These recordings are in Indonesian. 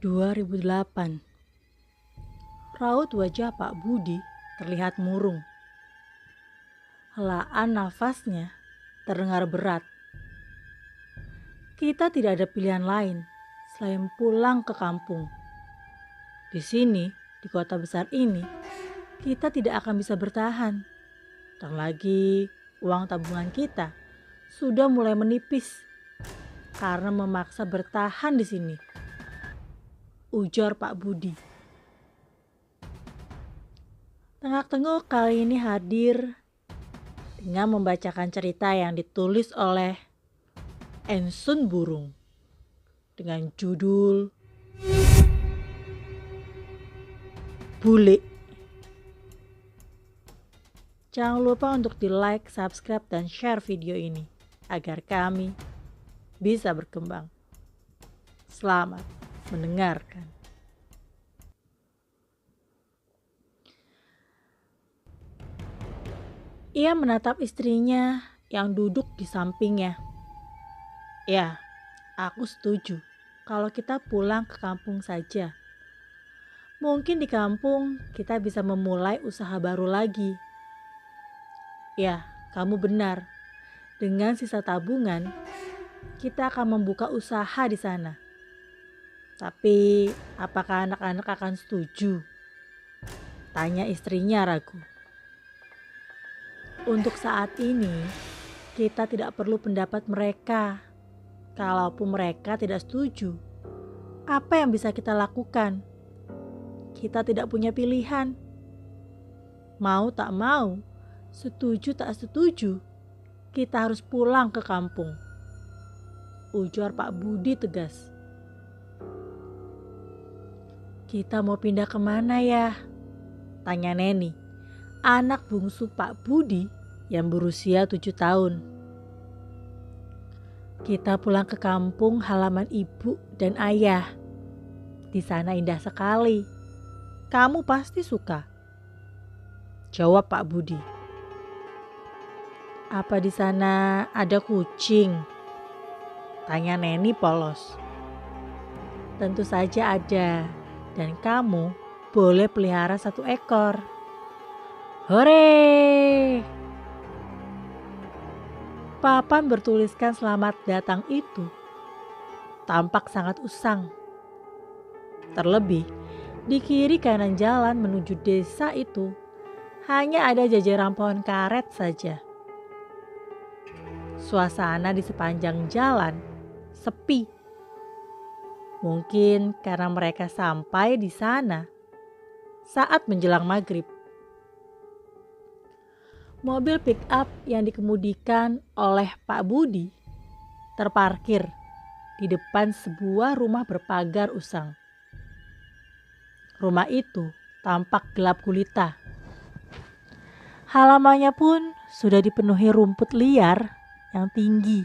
2008. Raut wajah Pak Budi terlihat murung. Helaan nafasnya terdengar berat. Kita tidak ada pilihan lain selain pulang ke kampung. Di sini, di kota besar ini, kita tidak akan bisa bertahan. Dan lagi, uang tabungan kita sudah mulai menipis karena memaksa bertahan di sini, ujar Pak Budi. Tengah-tengah kali ini hadir dengan membacakan cerita yang ditulis oleh Ensun Burung dengan judul Bule. Jangan lupa untuk di like, subscribe, dan share video ini agar kami bisa berkembang. Selamat mendengarkan. Ia menatap istrinya yang duduk di sampingnya. Ya, aku setuju kalau kita pulang ke kampung saja. Mungkin di kampung kita bisa memulai usaha baru lagi. Ya, kamu benar. Dengan sisa tabungan, kita akan membuka usaha di sana. Tapi, apakah anak-anak akan setuju? Tanya istrinya ragu. Untuk saat ini, kita tidak perlu pendapat mereka. Kalaupun mereka tidak setuju, apa yang bisa kita lakukan? Kita tidak punya pilihan. Mau tak mau, setuju tak setuju, kita harus pulang ke kampung, ujar Pak Budi tegas. Kita mau pindah kemana ya? Tanya Neni, anak bungsu Pak Budi yang berusia 7 tahun. Kita pulang ke kampung halaman ibu dan ayah. Di sana indah sekali. Kamu pasti suka, jawab Pak Budi. Apa di sana ada kucing? Tanya Neni polos. Tentu saja ada, dan kamu boleh pelihara 1 ekor. Hore! Papan bertuliskan selamat datang itu tampak sangat usang. Terlebih, di kiri kanan jalan menuju desa itu hanya ada jajaran pohon karet saja. Suasana di sepanjang jalan sepi. Mungkin karena mereka sampai di sana saat menjelang maghrib. Mobil pick-up yang dikemudikan oleh Pak Budi terparkir di depan sebuah rumah berpagar usang. Rumah itu tampak gelap gulita. Halamannya pun sudah dipenuhi rumput liar yang tinggi.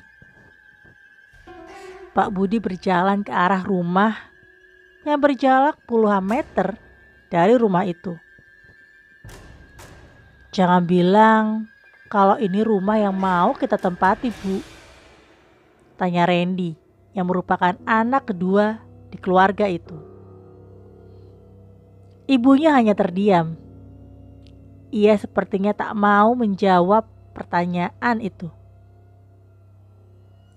Pak Budi berjalan ke arah rumah yang berjarak puluhan meter dari rumah itu. Jangan bilang kalau ini rumah yang mau kita tempati, Bu. Tanya Randy yang merupakan anak kedua di keluarga itu. Ibunya hanya terdiam. Ia sepertinya tak mau menjawab pertanyaan itu.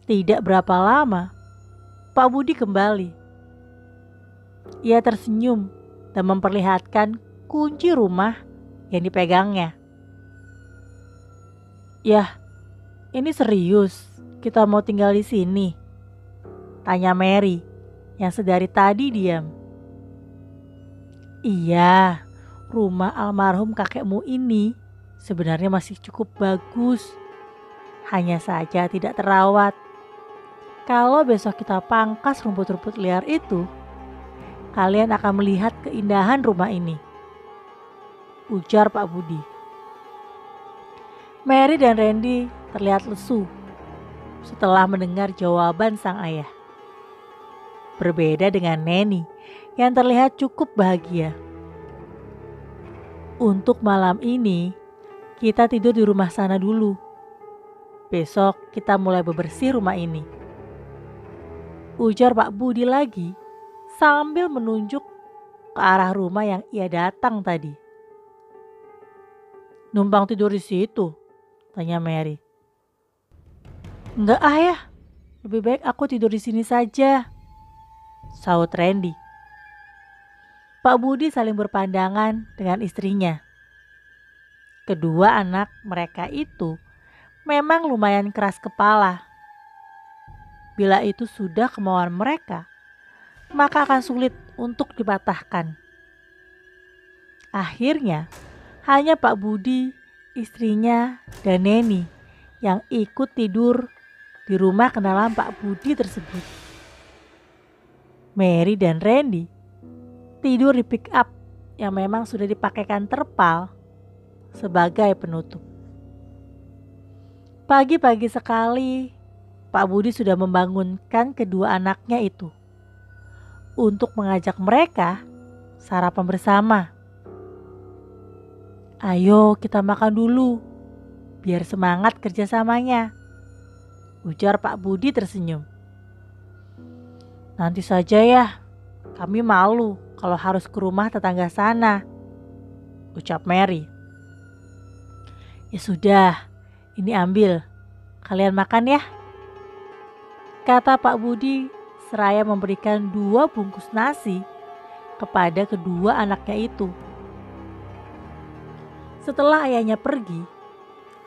Tidak berapa lama, Pak Budi kembali. Ia tersenyum dan memperlihatkan kunci rumah yang dipegangnya. Yah, ini serius kita mau tinggal di sini? Tanya Mary yang sedari tadi diam. Iya, rumah almarhum kakekmu ini sebenarnya masih cukup bagus. Hanya saja tidak terawat. Kalau besok kita pangkas rumput-rumput liar itu, kalian akan melihat keindahan rumah ini, ujar Pak Budi. Mary dan Randy terlihat lesu setelah mendengar jawaban sang ayah. Berbeda dengan Neni yang terlihat cukup bahagia. Untuk malam ini, kita tidur di rumah sana dulu. Besok kita mulai bebersih rumah ini, ujar Pak Budi lagi sambil menunjuk ke arah rumah yang ia datang tadi. "Numpang tidur di situ?" tanya Mary. "Enggak ya, lebih baik aku tidur di sini saja," sahut Randy. Pak Budi saling berpandangan dengan istrinya. Kedua anak mereka itu memang lumayan keras kepala. Bila itu sudah kemauan mereka, maka akan sulit untuk dipatahkan. Akhirnya, hanya Pak Budi, istrinya, dan Neni yang ikut tidur di rumah kenalan Pak Budi tersebut. Mary dan Randy tidur di pick up yang memang sudah dipakaikan terpal sebagai penutup. Pagi-pagi sekali, Pak Budi sudah membangunkan kedua anaknya itu untuk mengajak mereka sarapan bersama. "Ayo kita makan dulu, biar semangat kerjasamanya," ujar Pak Budi tersenyum. "Nanti saja ya, kami malu kalau harus ke rumah tetangga sana," ucap Mary. "Ya sudah, ini ambil, kalian makan ya," kata Pak Budi seraya memberikan 2 bungkus nasi kepada kedua anaknya itu. Setelah ayahnya pergi,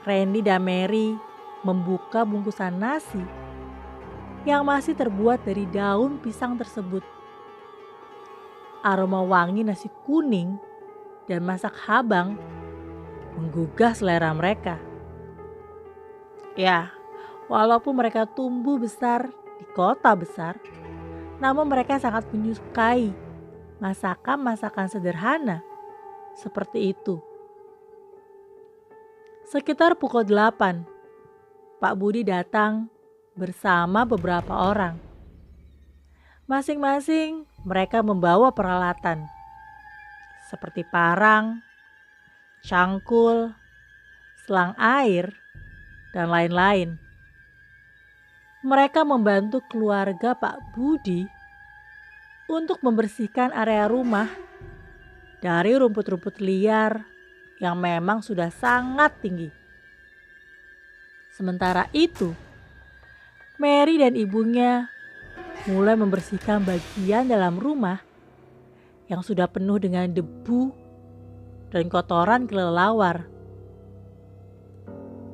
Randy dan Mary membuka bungkusan nasi yang masih terbuat dari daun pisang tersebut. Aroma wangi nasi kuning dan masak habang menggugah selera mereka. Ya, walaupun mereka tumbuh besar di kota besar, namun mereka sangat menyukai masakan-masakan sederhana seperti itu. Sekitar pukul 8, Pak Budi datang bersama beberapa orang. Masing-masing mereka membawa peralatan seperti parang, cangkul, selang air, dan lain-lain. Mereka membantu keluarga Pak Budi untuk membersihkan area rumah dari rumput-rumput liar yang memang sudah sangat tinggi. Sementara itu, Mary dan ibunya mulai membersihkan bagian dalam rumah yang sudah penuh dengan debu dan kotoran kelelawar.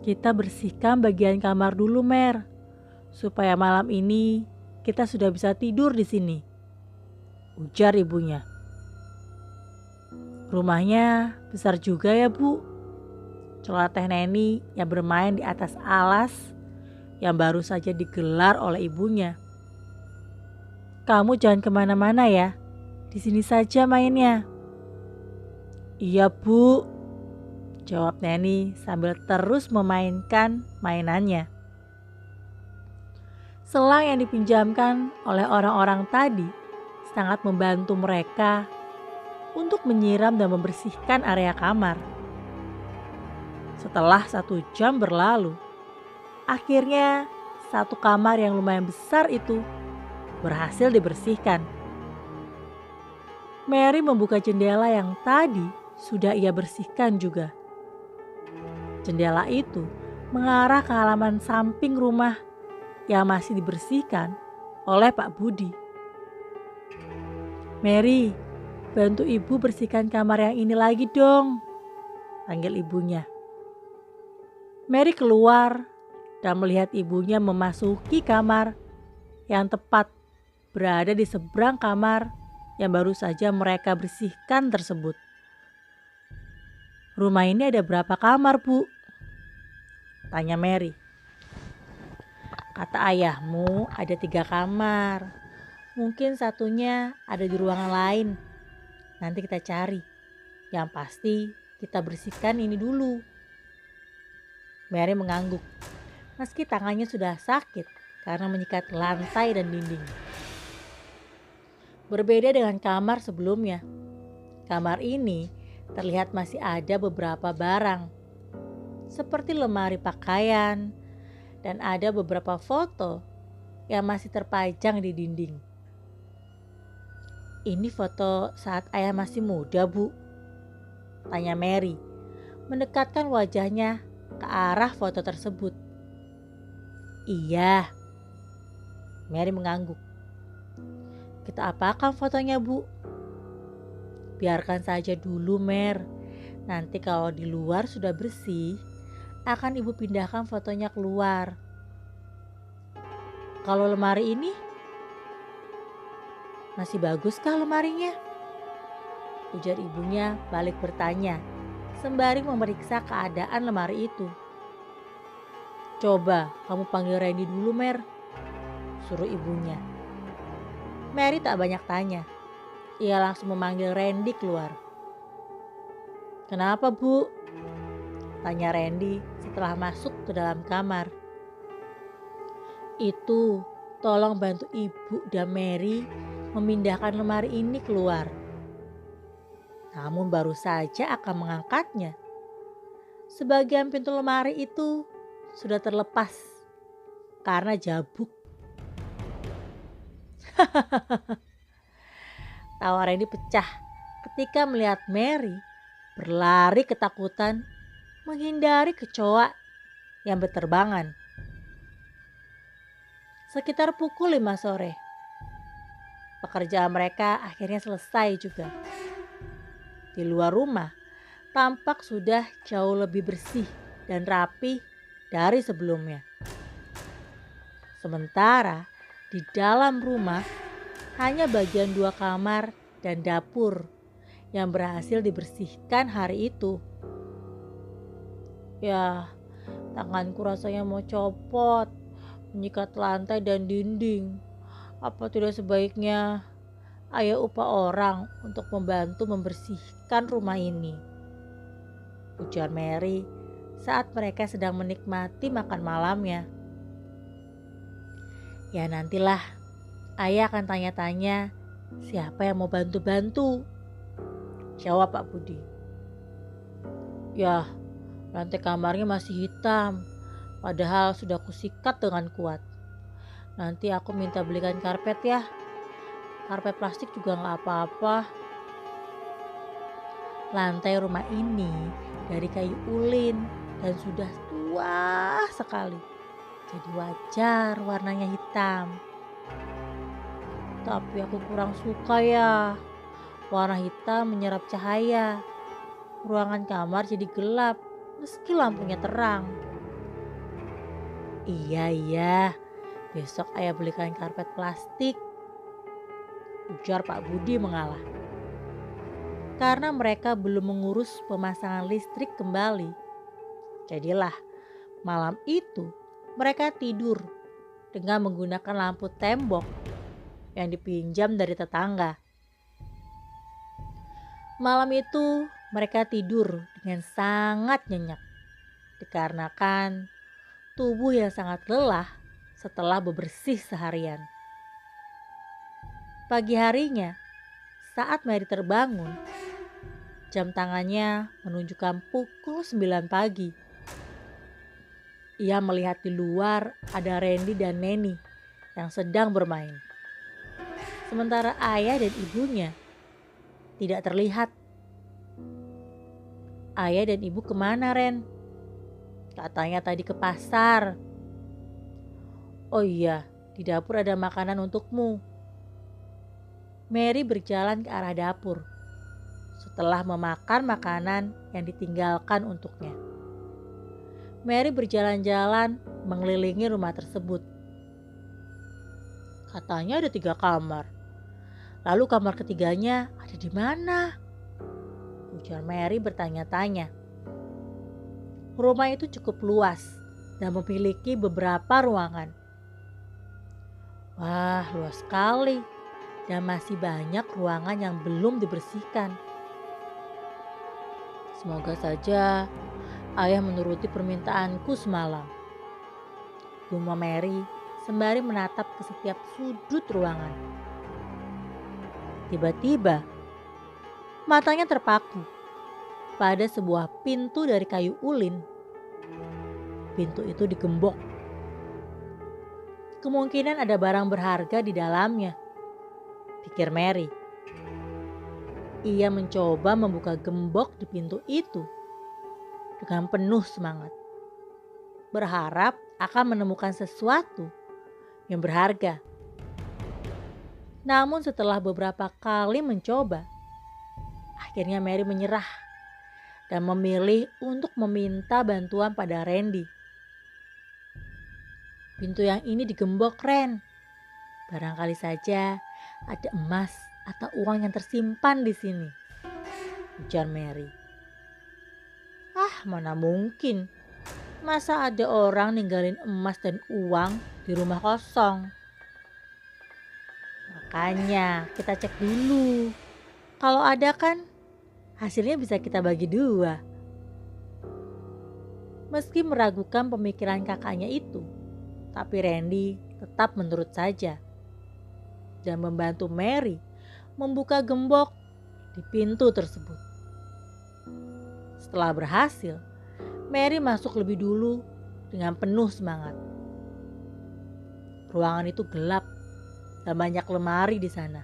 "Kita bersihkan bagian kamar dulu, Mer, supaya malam ini kita sudah bisa tidur di sini," ujar ibunya. "Rumahnya besar juga ya, Bu," celoteh Neni yang bermain di atas alas yang baru saja digelar oleh ibunya. "Kamu jangan kemana-mana ya, di sini saja mainnya." "Iya, Bu," jawab Neni sambil terus memainkan mainannya. Selang yang dipinjamkan oleh orang-orang tadi sangat membantu mereka untuk menyiram dan membersihkan area kamar. Setelah 1 jam berlalu, akhirnya satu kamar yang lumayan besar itu berhasil dibersihkan. Mary membuka jendela yang tadi sudah ia bersihkan juga. Jendela itu mengarah ke halaman samping rumah yang masih dibersihkan oleh Pak Budi. "Mary, bantu ibu bersihkan kamar yang ini lagi dong," panggil ibunya. Mary keluar dan melihat ibunya memasuki kamar yang tepat berada di seberang kamar yang baru saja mereka bersihkan tersebut. "Rumah ini ada berapa kamar, Bu?" tanya Mary. "Kata ayahmu ada 3 kamar. Mungkin satunya ada di ruangan lain. Nanti kita cari. Yang pasti kita bersihkan ini dulu." Mary mengangguk, meski tangannya sudah sakit karena menyikat lantai dan dinding. Berbeda dengan kamar sebelumnya, kamar ini terlihat masih ada beberapa barang, seperti lemari pakaian, dan ada beberapa foto yang masih terpajang di dinding. Ini foto saat ayah masih muda, Bu, tanya Mary, mendekatkan wajahnya ke arah foto tersebut. Iya, Mary mengangguk. Kita apakan fotonya, Bu? Biarkan saja dulu, Mer. Nanti kalau di luar sudah bersih, akan ibu pindahkan fotonya keluar. Kalau lemari ini, masih baguskah lemarinya? Ujar ibunya balik bertanya, sembari memeriksa keadaan lemari itu. Coba kamu panggil Randy dulu, Mer, suruh ibunya. Mary tak banyak tanya. Ia langsung memanggil Randy keluar. Kenapa, Bu? Tanya Randy setelah masuk ke dalam kamar. Itu, tolong bantu ibu dan Mary memindahkan lemari ini keluar. Namun baru saja akan mengangkatnya. Sebagian pintu lemari itu sudah terlepas karena jabuk. Tawa Randy pecah ketika melihat Mary berlari ketakutan menghindari kecoa yang berterbangan. Sekitar pukul 5 sore, pekerjaan mereka akhirnya selesai juga. Di luar rumah, tampak sudah jauh lebih bersih dan rapi dari sebelumnya. Sementara di dalam rumah hanya bagian 2 kamar dan dapur yang berhasil dibersihkan hari itu. Ya, tanganku rasanya mau copot, menyikat lantai dan dinding. Apa tidak sebaiknya ayah upah orang untuk membantu membersihkan rumah ini? Ujar Mary saat mereka sedang menikmati makan malamnya. Ya nantilah, ayah akan tanya-tanya siapa yang mau bantu-bantu, jawab Pak Budi. Ya, lantai kamarnya masih hitam, padahal sudah kusikat dengan kuat. Nanti aku minta belikan karpet ya. Karpet plastik juga gak apa-apa. Lantai rumah ini dari kayu ulin dan sudah tua sekali. Jadi wajar warnanya hitam. Tapi aku kurang suka ya. Warna hitam menyerap cahaya. Ruangan kamar jadi gelap meski lampunya terang. Iya, besok ayah belikan karpet plastik, ujar Pak Budi mengalah. Karena mereka belum mengurus pemasangan listrik kembali. Jadilah malam itu mereka tidur dengan menggunakan lampu tembok yang dipinjam dari tetangga. Malam itu mereka tidur dengan sangat nyenyak dikarenakan tubuh yang sangat lelah setelah bebersih seharian. Pagi harinya, saat Mary terbangun, jam tangannya menunjukkan pukul 9 pagi. Ia melihat di luar ada Randy dan Neni yang sedang bermain. Sementara ayah dan ibunya tidak terlihat. Ayah dan ibu kemana, Ren? Katanya tadi ke pasar. Oh iya, di dapur ada makanan untukmu. Mary berjalan ke arah dapur setelah memakan makanan yang ditinggalkan untuknya. Mary berjalan-jalan mengelilingi rumah tersebut. Katanya ada 3 kamar. Lalu kamar ketiganya ada di mana? Ujar Mary bertanya-tanya. Rumah itu cukup luas dan memiliki beberapa ruangan. Wah, luas sekali. Dan masih banyak ruangan yang belum dibersihkan. Semoga saja ayah menuruti permintaanku semalam, gumam Mary sembari menatap ke setiap sudut ruangan. Tiba-tiba matanya terpaku pada sebuah pintu dari kayu ulin. Pintu itu digembok. Kemungkinan ada barang berharga di dalamnya, pikir Mary. ia mencoba membuka gembok di pintu itu dengan penuh semangat, berharap akan menemukan sesuatu yang berharga. Namun setelah beberapa kali mencoba, akhirnya Mary menyerah dan memilih untuk meminta bantuan pada Randy. Pintu yang ini digembok, Ren. Barangkali saja ada emas atau uang yang tersimpan di sini, ujar Mary. Ah, mana mungkin. Masa ada orang ninggalin emas dan uang di rumah kosong? Makanya kita cek dulu. Kalau ada kan hasilnya bisa kita bagi dua. Meski meragukan pemikiran kakaknya itu, tapi Randy tetap menurut saja dan membantu Mary membuka gembok di pintu tersebut. Setelah berhasil, Mary masuk lebih dulu dengan penuh semangat. Ruangan itu gelap dan banyak lemari di sana.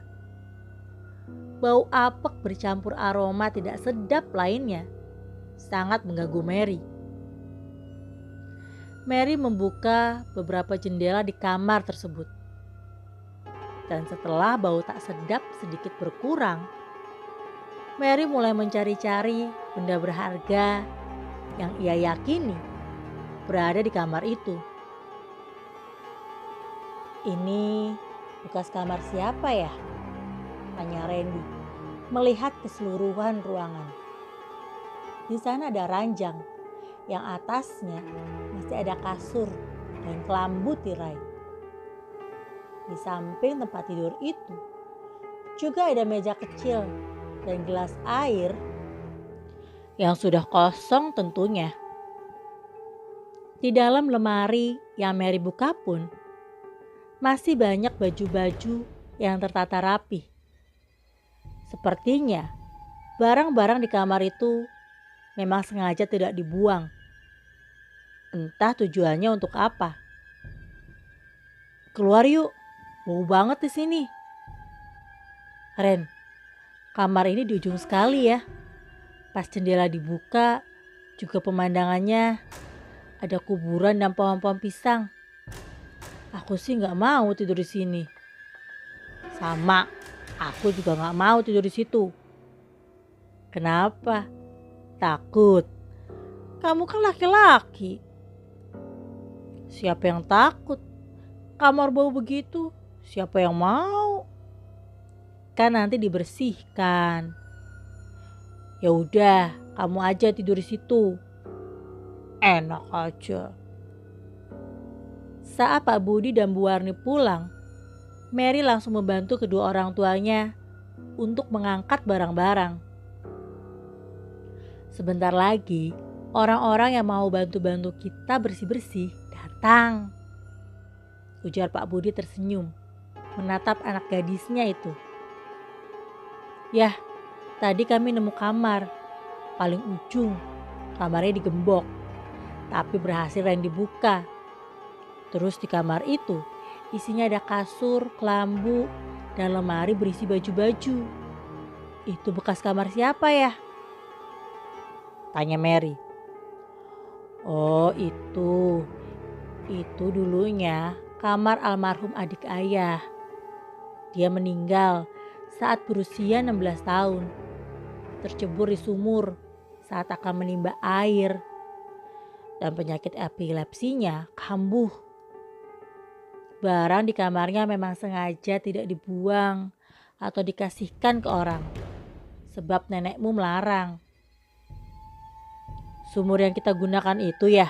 Bau apek bercampur aroma tidak sedap lainnya sangat mengganggu Mary. Mary membuka beberapa jendela di kamar tersebut. Dan setelah bau tak sedap sedikit berkurang, Mary mulai mencari-cari benda berharga yang ia yakini berada di kamar itu. Ini bekas kamar siapa ya? Tanya Randy, melihat keseluruhan ruangan. Di sana ada ranjang yang atasnya masih ada kasur dan kelambu tirai. Di samping tempat tidur itu juga ada meja kecil dan gelas air yang sudah kosong tentunya. Di dalam lemari yang Mary buka pun masih banyak baju-baju yang tertata rapi. Sepertinya barang-barang di kamar itu memang sengaja tidak dibuang. Entah tujuannya untuk apa. Keluar yuk, bau banget di sini. Ren, kamar ini di ujung sekali ya. Pas jendela dibuka, juga pemandangannya ada kuburan dan pohon-pohon pisang. Aku sih nggak mau tidur di sini. Sama, aku juga nggak mau tidur di situ. Kenapa? Takut? Kamu kan laki-laki. Siapa yang takut? Kamar bau begitu, siapa yang mau? Kan nanti dibersihkan. Ya udah, kamu aja tidur di situ. Enak aja. Saat Pak Budi dan Bu Warni pulang, Mary langsung membantu kedua orang tuanya untuk mengangkat barang-barang. Sebentar lagi, orang-orang yang mau bantu-bantu kita bersih-bersih datang. Ujar Pak Budi tersenyum, menatap anak gadisnya itu. Yah, tadi kami nemu kamar, paling ujung, kamarnya digembok, tapi berhasil yang dibuka. Terus di kamar itu, isinya ada kasur, kelambu, dan lemari berisi baju-baju. Itu bekas kamar siapa ya? Tanya Mary. Oh itu dulunya kamar almarhum adik ayah. Dia meninggal saat berusia 16 tahun. Tercebur di sumur saat akan menimba air. Dan penyakit epilepsinya kambuh. Barang di kamarnya memang sengaja tidak dibuang atau dikasihkan ke orang. Sebab nenekmu melarang. Sumur yang kita gunakan itu ya?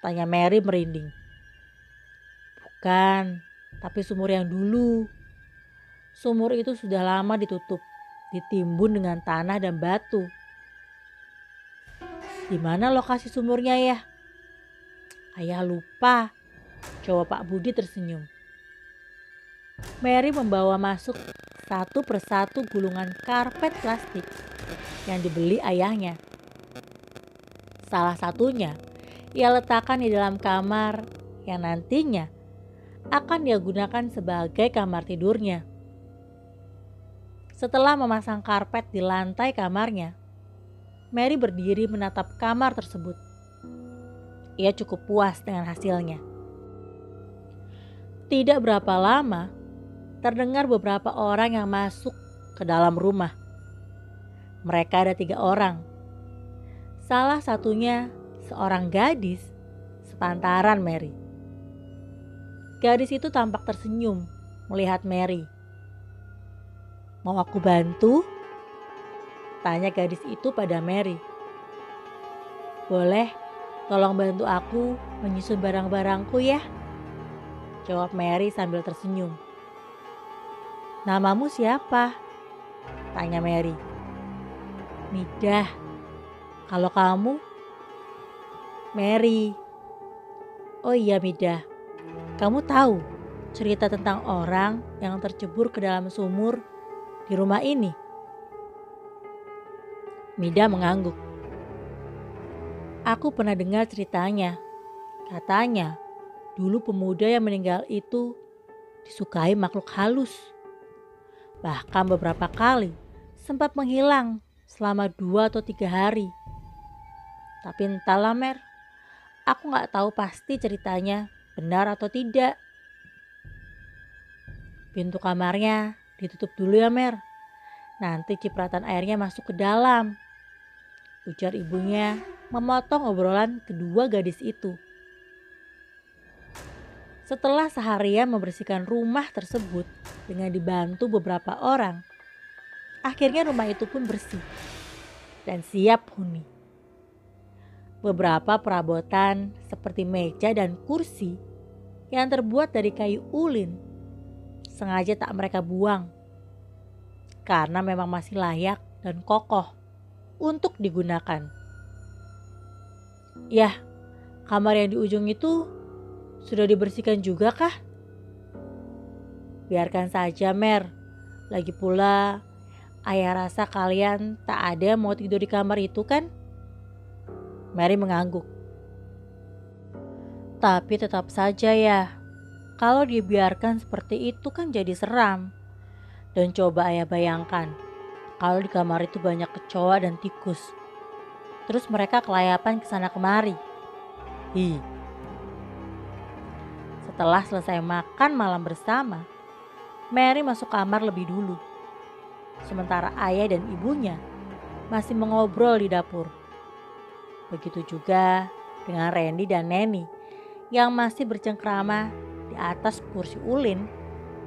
Tanya Mary merinding. Bukan, tapi sumur yang dulu. Sumur itu sudah lama ditutup, ditimbun dengan tanah dan batu. Di mana lokasi sumurnya ya? Ayah lupa. Coba Pak Budi tersenyum. Mary membawa masuk satu persatu gulungan karpet plastik yang dibeli ayahnya. Salah satunya ia letakkan di dalam kamar yang nantinya akan dia gunakan sebagai kamar tidurnya. Setelah memasang karpet di lantai kamarnya, Mary berdiri menatap kamar tersebut. Ia cukup puas dengan hasilnya. Tidak berapa lama, terdengar beberapa orang yang masuk ke dalam rumah. Mereka ada 3 orang. Salah satunya seorang gadis sepantaran Mary. Gadis itu tampak tersenyum melihat Mary. "Mau aku bantu?" tanya gadis itu pada Mary. "Boleh, tolong bantu aku menyusun barang-barangku ya," jawab Mary sambil tersenyum. "Namamu siapa?" tanya Mary. "Midah. Kalau kamu?" "Mary." "Oh iya Midah, kamu tahu cerita tentang orang yang tercebur ke dalam sumur di rumah ini?" Midah mengangguk. "Aku pernah dengar ceritanya. Katanya dulu pemuda yang meninggal itu disukai makhluk halus. Bahkan beberapa kali sempat menghilang selama 2 atau 3 hari. Tapi entahlah Mer, aku gak tahu pasti ceritanya benar atau tidak." "Pintu kamarnya ditutup dulu ya Mer, nanti cipratan airnya masuk ke dalam," ujar ibunya memotong obrolan kedua gadis itu. Setelah seharian membersihkan rumah tersebut dengan dibantu beberapa orang, akhirnya rumah itu pun bersih dan siap huni. Beberapa perabotan seperti meja dan kursi yang terbuat dari kayu ulin sengaja tak mereka buang karena memang masih layak dan kokoh untuk digunakan. "Yah, kamar yang di ujung itu sudah dibersihkan juga kah?" "Biarkan saja Mer, lagi pula ayah rasa kalian tak ada yang mau tidur di kamar itu kan?" Mary mengangguk. "Tapi tetap saja ya, kalau dibiarkan seperti itu kan jadi seram. Dan coba ayah bayangkan, kalau di kamar itu banyak kecoa dan tikus. Terus mereka kelayapan kesana kemari. Hi." Setelah selesai makan malam bersama, Mary masuk kamar lebih dulu. Sementara ayah dan ibunya masih mengobrol di dapur. Begitu juga dengan Randy dan Neni yang masih bercengkrama di atas kursi ulin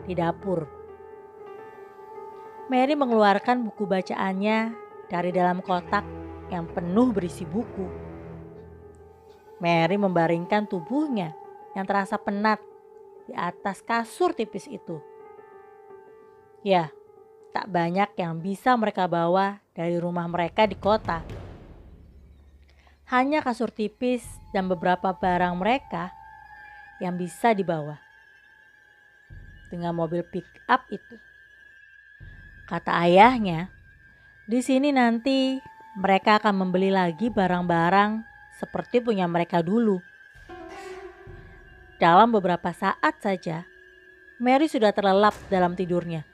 di dapur. Mary mengeluarkan buku bacaannya dari dalam kotak yang penuh berisi buku. Mary membaringkan tubuhnya yang terasa penat di atas kasur tipis itu. Ya, tak banyak yang bisa mereka bawa dari rumah mereka di kota. Hanya kasur tipis dan beberapa barang mereka yang bisa dibawa. Dengan mobil pick up itu. Kata ayahnya, di sini nanti mereka akan membeli lagi barang-barang seperti punya mereka dulu. Dalam beberapa saat saja, Mary sudah terlelap dalam tidurnya.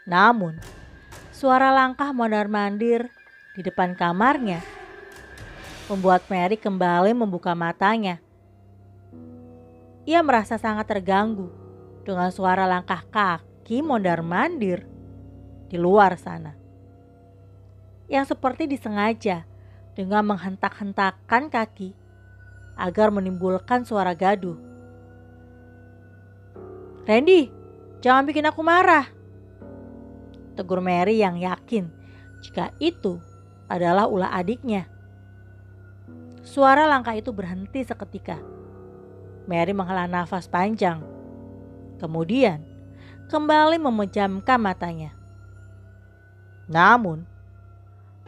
Namun, suara langkah mondar-mandir di depan kamarnya membuat Mary kembali membuka matanya. Ia merasa sangat terganggu dengan suara langkah kaki mondar-mandir di luar sana, yang seperti disengaja dengan menghentak-hentakkan kaki agar menimbulkan suara gaduh. "Randy, jangan bikin aku marah," tegur Mary yang yakin jika itu adalah ulah adiknya. Suara langkah itu berhenti seketika. Mary menghela nafas panjang. Kemudian kembali memejamkan matanya. Namun,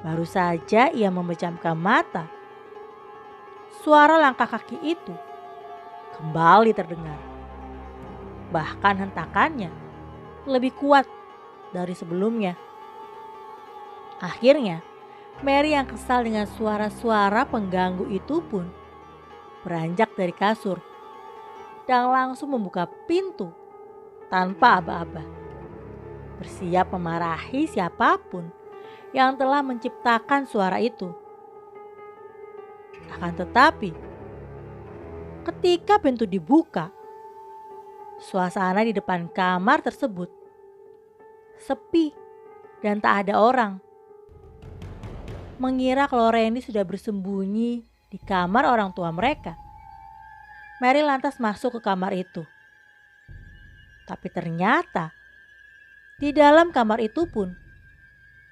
baru saja ia memejamkan mata, suara langkah kaki itu kembali terdengar. Bahkan hentakannya lebih kuat dari sebelumnya. Akhirnya, Mary yang kesal dengan suara-suara pengganggu itu pun beranjak dari kasur dan langsung membuka pintu tanpa aba-aba. bersiap memarahi siapapun yang telah menciptakan suara itu. Akan tetapi, ketika pintu dibuka, suasana di depan kamar tersebut sepi dan tak ada orang. Mengira kalau Randy sudah bersembunyi di kamar orang tua mereka, Mary lantas masuk ke kamar itu. Tapi ternyata di dalam kamar itu pun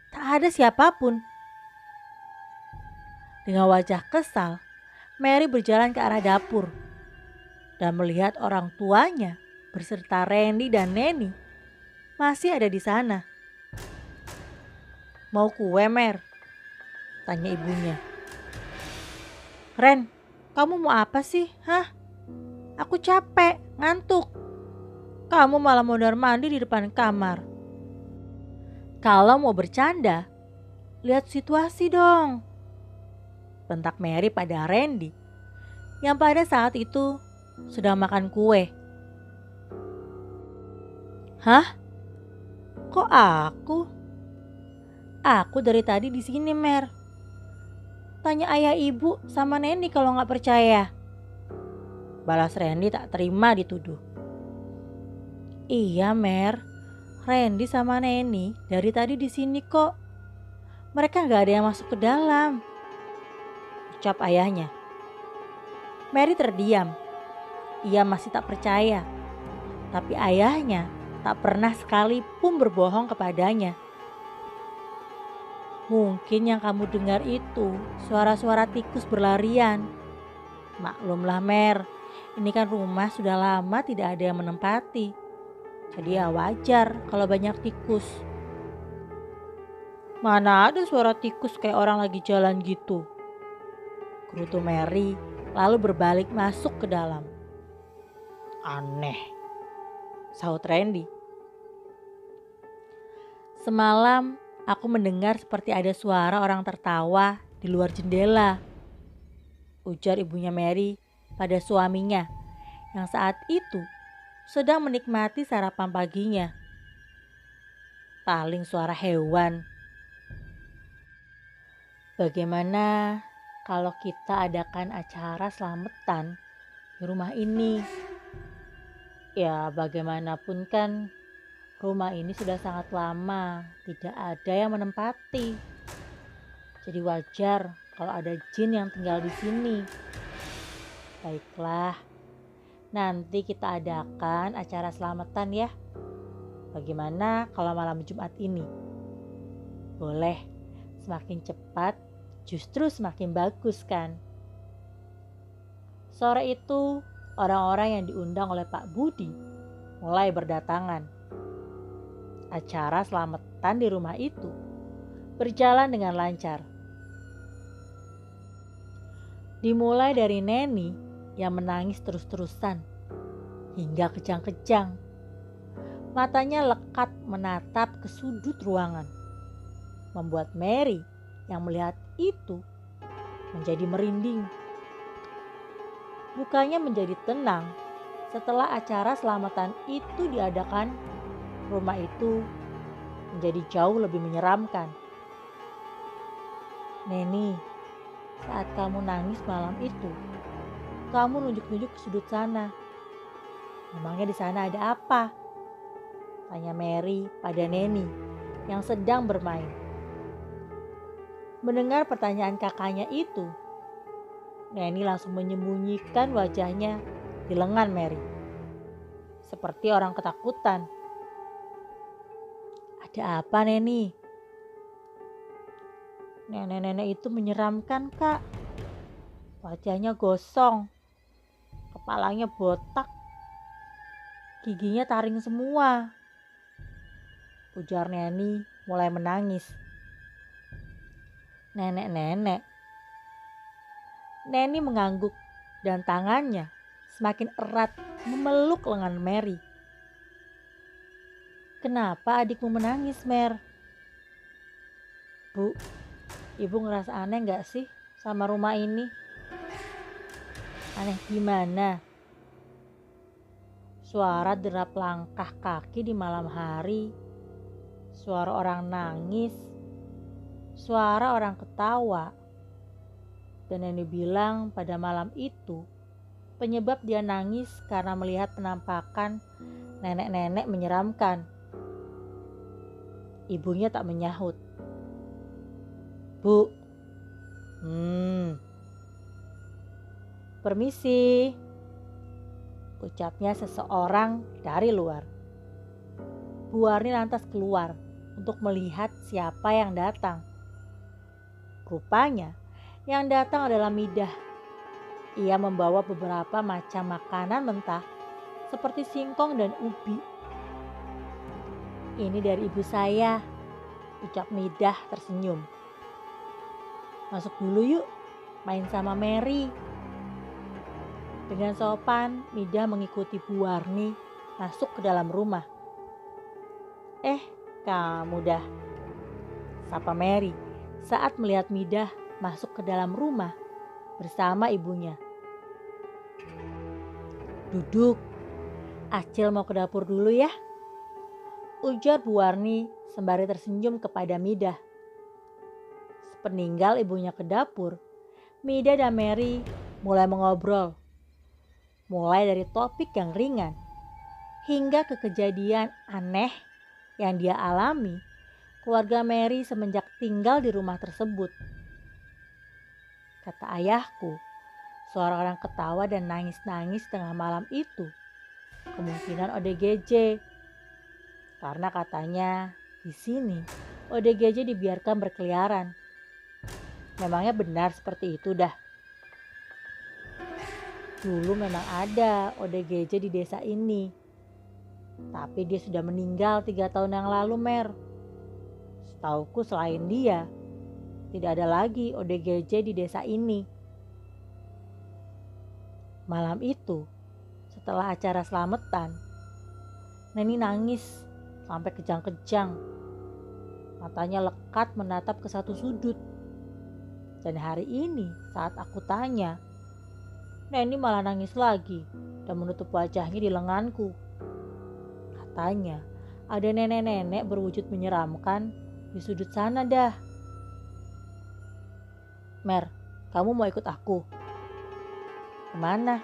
tak ada siapapun. Dengan wajah kesal, Mary berjalan ke arah dapur dan melihat orang tuanya beserta Randy dan Nenny masih ada di sana. "Mau kue, Mer?" tanya ibunya. "Ren, kamu mau apa sih? Hah? Aku capek, ngantuk. Kamu malah mondar-mandir di depan kamar. Kalau mau bercanda, lihat situasi dong," bentak Mary pada Randy yang pada saat itu sedang makan kue. "Hah? Kok aku? Aku dari tadi di sini, Mer. Tanya ayah ibu sama Nenny kalau nggak percaya," balas Randy tak terima dituduh. "Iya, Mer. Randy sama Nenny dari tadi di sini kok. Mereka nggak ada yang masuk ke dalam," ucap ayahnya. Mary terdiam. Ia masih tak percaya. Tapi ayahnya tak pernah sekalipun berbohong kepadanya. "Mungkin yang kamu dengar itu suara-suara tikus berlarian. Maklumlah, Mer, ini kan rumah sudah lama tidak ada yang menempati. Jadi ya wajar kalau banyak tikus." "Mana ada suara tikus kayak orang lagi jalan gitu," gerutu Mary lalu berbalik masuk ke dalam. "Aneh," sahut Randy. "Semalam aku mendengar seperti ada suara orang tertawa di luar jendela," ujar ibunya Mary pada suaminya yang saat itu sedang menikmati sarapan paginya. "Paling suara hewan. Bagaimana kalau kita adakan acara selamatan di rumah ini? Ya bagaimanapun kan rumah ini sudah sangat lama tidak ada yang menempati. Jadi wajar kalau ada jin yang tinggal di sini. Baiklah, nanti kita adakan acara selamatan ya. Bagaimana kalau malam Jumat ini? Boleh, semakin cepat justru semakin bagus kan?" Sore itu orang-orang yang diundang oleh Pak Budi mulai berdatangan. Acara selamatan di rumah itu berjalan dengan lancar. Dimulai dari Nenny yang menangis terus-terusan hingga kejang-kejang. Matanya lekat menatap ke sudut ruangan, membuat Mary yang melihat itu menjadi merinding. Bukannya menjadi tenang setelah acara selamatan itu diadakan. Rumah itu menjadi jauh lebih menyeramkan. "Nenny, saat kamu nangis malam itu, kamu nunjuk-nunjuk ke sudut sana. Memangnya di sana ada apa?" tanya Mary pada Nenny yang sedang bermain. Mendengar pertanyaan kakaknya itu, Nenny langsung menyembunyikan wajahnya di lengan Mary, seperti orang ketakutan. "Ada apa, Nenny?" "Nenek-nenek itu menyeramkan, Kak. Wajahnya gosong, kepalanya botak, giginya taring semua," ujar Nenny mulai menangis. "Nenek-nenek?" Nenny mengangguk dan tangannya semakin erat memeluk lengan Mary. "Kenapa adikmu menangis, Mer?" "Bu, ibu ngerasa aneh gak sih sama rumah ini?" "Aneh gimana?" "Suara derap langkah kaki di malam hari suara orang nangis, suara orang ketawa. Dan nenek bilang pada malam itu penyebab dia nangis karena melihat penampakan nenek-nenek menyeramkan. Ibunya tak menyahut. Bu, permisi, ucapnya seseorang dari luar. Bu Warni lantas keluar untuk melihat siapa yang datang. Rupanya yang datang adalah Midah. Ia membawa beberapa macam makanan mentah seperti singkong dan ubi. Ini dari ibu saya, ucap Midah tersenyum. Masuk dulu yuk, main sama Mary. Dengan sopan, Midah mengikuti Bu Warni masuk ke dalam rumah. Kamu dah, sapa Mary saat melihat Midah masuk ke dalam rumah bersama ibunya. Duduk, Acil mau ke dapur dulu ya, ujar Bu Warni sembari tersenyum kepada Midah. Sepeninggal ibunya ke dapur, Midah dan Mary mulai mengobrol. Mulai dari topik yang ringan hingga ke kejadian aneh yang dia alami keluarga Mary semenjak tinggal di rumah tersebut. Kata ayahku, suara orang ketawa dan nangis-nangis tengah malam itu kemungkinan ODGJ. Karena katanya di sini ODGJ dibiarkan berkeliaran. Memangnya benar seperti itu dah? Dulu memang ada ODGJ di desa ini. Tapi dia sudah meninggal 3 tahun yang lalu, Mer. Setauku selain dia, tidak ada lagi ODGJ di desa ini. Malam itu, setelah acara selamatan, Neni nangis sampai kejang-kejang. Matanya lekat menatap ke satu sudut. Dan hari ini saat aku tanya, Neni malah nangis lagi dan menutup wajahnya di lenganku. Katanya ada nenek-nenek berwujud menyeramkan di sudut sana dah. Mer, kamu mau ikut aku? Kemana?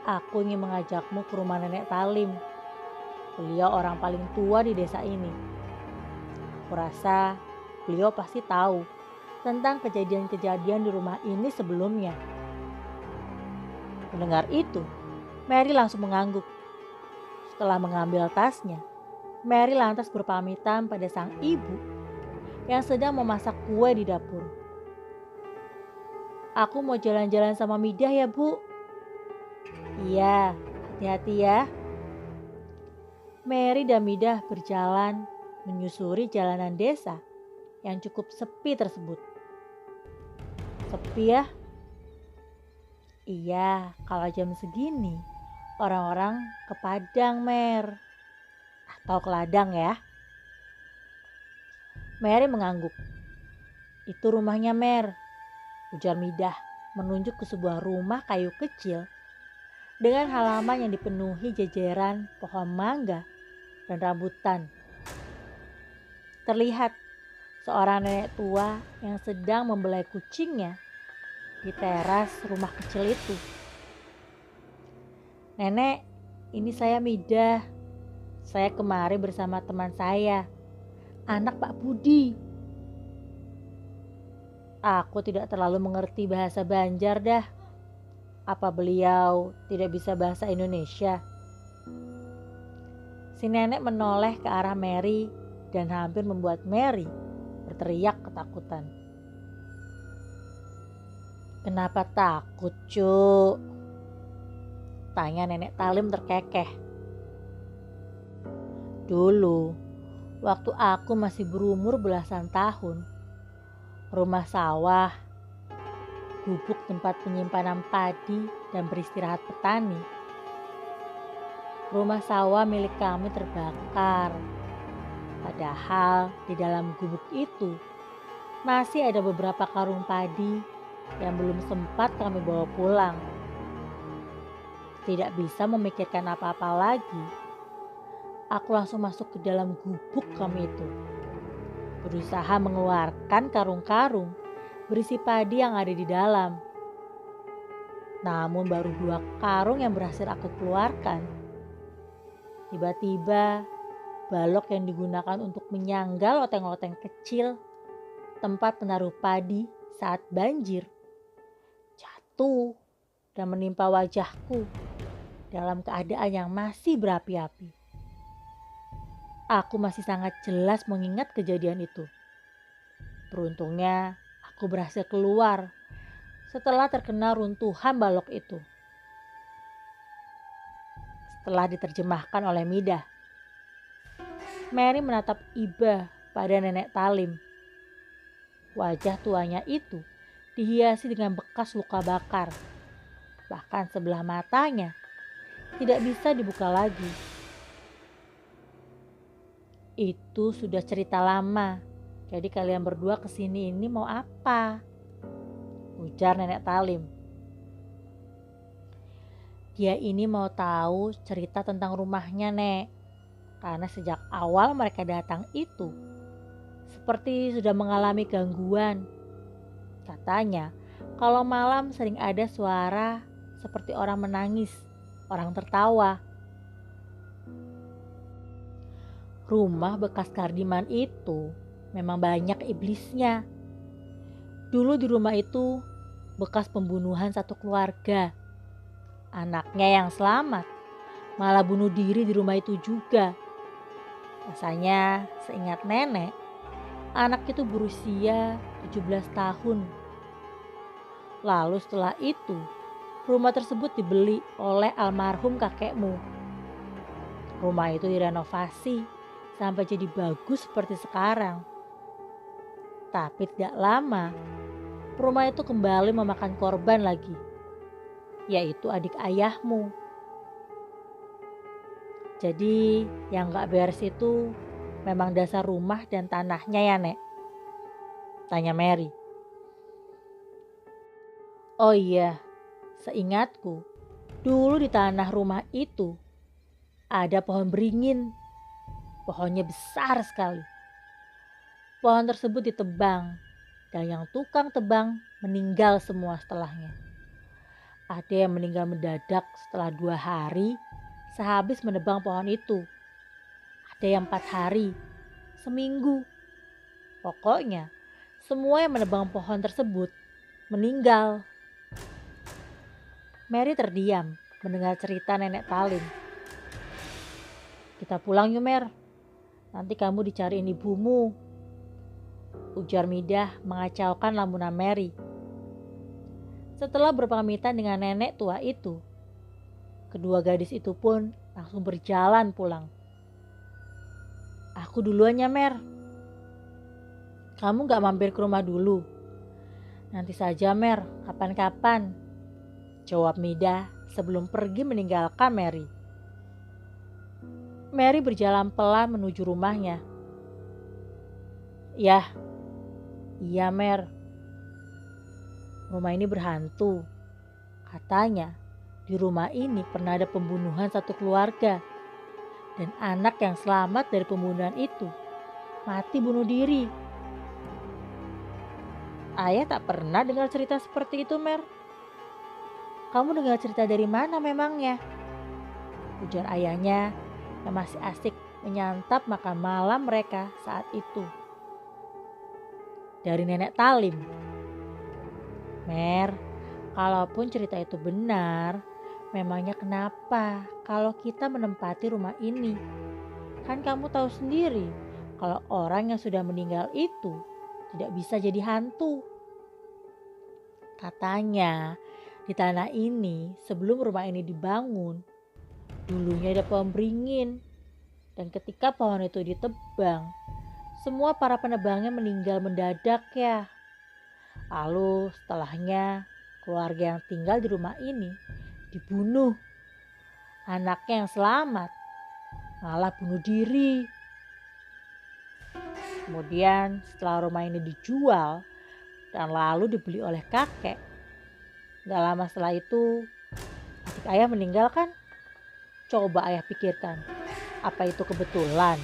Aku ingin mengajakmu ke rumah nenek Talim. Beliau orang paling tua di desa ini. Aku rasa beliau pasti tahu tentang kejadian-kejadian di rumah ini sebelumnya. Mendengar itu, Mary langsung mengangguk. Setelah mengambil tasnya, Mary lantas berpamitan pada sang ibu yang sedang memasak kue di dapur. Aku mau jalan-jalan sama Midah ya, Bu. Iya, hati-hati ya. Mary dan Midah berjalan menyusuri jalanan desa yang cukup sepi tersebut. Sepi ya? Iya, kalau jam segini orang-orang ke Padang, Mer. Atau ke ladang ya. Mary mengangguk. Itu rumahnya, Mer, ujar Midah menunjuk ke sebuah rumah kayu kecil dengan halaman yang dipenuhi jajaran pohon mangga dan rambutan. Terlihat seorang nenek tua yang sedang membelai kucingnya di teras rumah kecil itu. Nenek, ini saya Midah. Saya kemari bersama teman saya, anak Pak Budi. Aku tidak terlalu mengerti bahasa Banjar dah. Apa beliau tidak bisa bahasa Indonesia? Si nenek menoleh ke arah Mary dan hampir membuat Mary berteriak ketakutan. Kenapa takut, Cuk? Tanya nenek Talim terkekeh. Dulu, waktu aku masih berumur belasan tahun, rumah sawah, gubuk tempat penyimpanan padi dan beristirahat petani. Rumah sawah milik kami terbakar. Padahal di dalam gubuk itu masih ada beberapa karung padi yang belum sempat kami bawa pulang. Tidak bisa memikirkan apa-apa lagi. Aku langsung masuk ke dalam gubuk kami itu, berusaha mengeluarkan karung-karung berisi padi yang ada di dalam. Namun baru 2 karung yang berhasil aku keluarkan. Tiba-tiba balok yang digunakan untuk menyangga loteng-loteng kecil tempat menaruh padi saat banjir jatuh dan menimpa wajahku dalam keadaan yang masih berapi-api. Aku masih sangat jelas mengingat kejadian itu. Beruntungnya aku berhasil keluar setelah terkena runtuhan balok itu. Setelah diterjemahkan oleh Midah, Mary menatap iba pada nenek Talim. Wajah tuanya itu dihiasi dengan bekas luka bakar. Bahkan sebelah matanya tidak bisa dibuka lagi. Itu sudah cerita lama. Jadi kalian berdua kesini ini mau apa? Ujar nenek Talim. Dia ini mau tahu cerita tentang rumahnya, Nek. Karena sejak awal mereka datang itu seperti sudah mengalami gangguan. Katanya kalau malam sering ada suara seperti orang menangis, orang tertawa. Rumah bekas Kardiman itu memang banyak iblisnya. Dulu di rumah itu bekas pembunuhan satu keluarga. Anaknya yang selamat malah bunuh diri di rumah itu juga. Rasanya seingat nenek, anak itu berusia 17 tahun. Lalu setelah itu, rumah tersebut dibeli oleh almarhum kakekmu. Rumah itu direnovasi sampai jadi bagus seperti sekarang. Tapi tidak lama, rumah itu kembali memakan korban lagi, yaitu adik ayahmu. Jadi yang gak beres itu memang dasar rumah dan tanahnya ya, Nek? Tanya Mary. Oh iya, seingatku, dulu di tanah rumah itu ada pohon beringin. Pohonnya besar sekali. Pohon tersebut ditebang dan yang tukang tebang meninggal semua setelahnya. Ada yang meninggal mendadak setelah 2 hari sehabis menebang pohon itu. Ada yang 4 hari, seminggu. Pokoknya semua yang menebang pohon tersebut meninggal. Mary terdiam mendengar cerita nenek Talim. Kita pulang yuk, Mer. Nanti kamu dicariin ibumu, ujar Midah mengacaukan lamunan Mary. Setelah berpamitan dengan nenek tua itu, kedua gadis itu pun langsung berjalan pulang. Aku duluan ya, Mer. Kamu gak mampir ke rumah dulu? Nanti saja, Mer, kapan-kapan, jawab Midah sebelum pergi meninggalkan Mary. Mary berjalan pelan menuju rumahnya. Iya, Mer. Rumah ini berhantu. Katanya di rumah ini pernah ada pembunuhan satu keluarga. Dan anak yang selamat dari pembunuhan itu mati bunuh diri. Ayah tak pernah dengar cerita seperti itu, Mer. Kamu dengar cerita dari mana memangnya? Ujar ayahnya yang masih asik menyantap makan malam mereka saat itu. Dari nenek Talim. Mer, kalaupun cerita itu benar, memangnya kenapa kalau kita menempati rumah ini? Kan kamu tahu sendiri kalau orang yang sudah meninggal itu tidak bisa jadi hantu. Katanya di tanah ini sebelum rumah ini dibangun, dulunya ada pohon beringin. Dan ketika pohon itu ditebang, semua para penebangnya meninggal mendadak ya. Lalu setelahnya keluarga yang tinggal di rumah ini dibunuh. Anaknya yang selamat malah bunuh diri. Kemudian setelah rumah ini dijual dan lalu dibeli oleh kakek, gak lama setelah itu adik ayah meninggal kan? Coba ayah pikirkan, Apa itu kebetulan?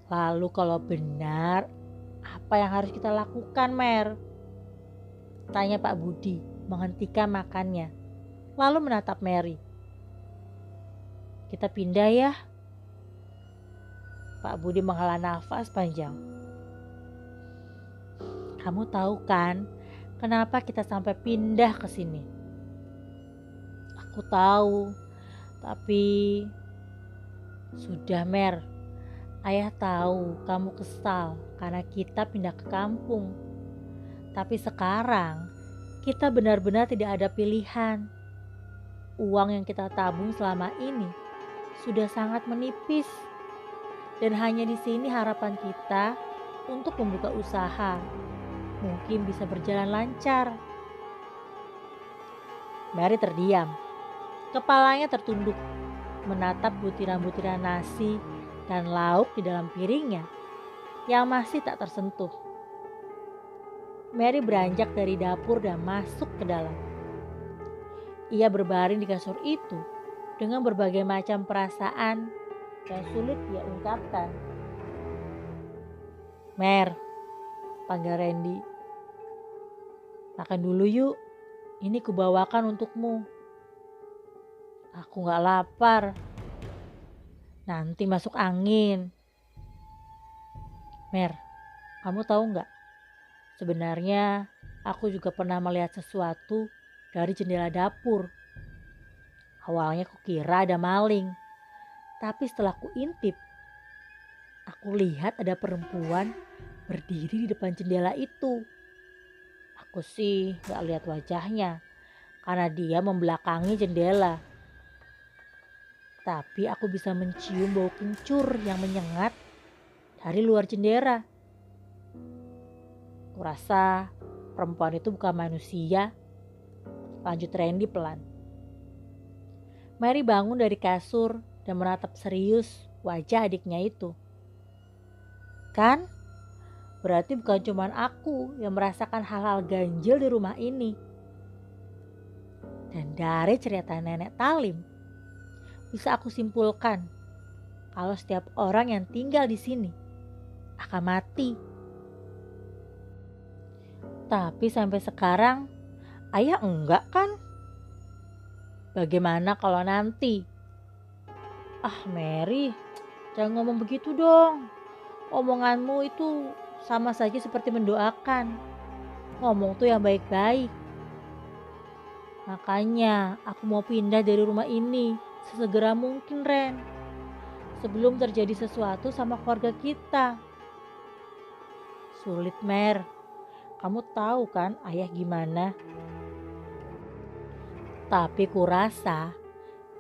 Lalu kalau benar, apa yang harus kita lakukan, Mer? Tanya Pak Budi menghentikan makannya, lalu menatap Mary. Kita pindah ya. Pak Budi menghela nafas panjang. Kamu tahu kan kenapa kita sampai pindah ke sini? Aku tahu, tapi sudah Mer. Ayah tahu kamu kesal karena kita pindah ke kampung. Tapi sekarang kita benar-benar tidak ada pilihan. Uang yang kita tabung selama ini sudah sangat menipis. Dan hanya di sini harapan kita untuk membuka usaha mungkin bisa berjalan lancar. Mary terdiam. Kepalanya tertunduk menatap butiran-butiran nasi dan lauk di dalam piringnya yang masih tak tersentuh. Mary beranjak dari dapur dan masuk ke dalam. Ia berbaring di kasur itu dengan berbagai macam perasaan yang sulit dia ungkapkan. Mer, panggil Randy. Makan dulu yuk, ini kubawakan untukmu. Aku gak lapar. Nanti masuk angin. Mer, kamu tahu gak? Sebenarnya aku juga pernah melihat sesuatu dari jendela dapur. Awalnya kukira ada maling. Tapi setelah kuintip, aku lihat ada perempuan berdiri di depan jendela itu. Aku sih gak lihat wajahnya karena dia membelakangi jendela. Tapi aku bisa mencium bau kencur yang menyengat dari luar jendela. Kurasa perempuan itu bukan manusia. Lanjut Randy pelan. Mary bangun dari kasur dan menatap serius wajah adiknya itu. Kan? Berarti bukan cuma aku yang merasakan hal-hal ganjil di rumah ini. Dan dari cerita nenek Talim, bisa aku simpulkan kalau setiap orang yang tinggal di sini akan mati. Tapi sampai sekarang ayah enggak kan? Bagaimana kalau nanti? Ah Mary, jangan ngomong begitu dong. Omonganmu itu sama saja seperti mendoakan. Ngomong tuh yang baik-baik. Makanya aku mau pindah dari rumah ini sesegera mungkin Ren. Sebelum terjadi sesuatu sama keluarga kita. Sulit Mer. Kamu tahu kan ayah gimana? Tapi kurasa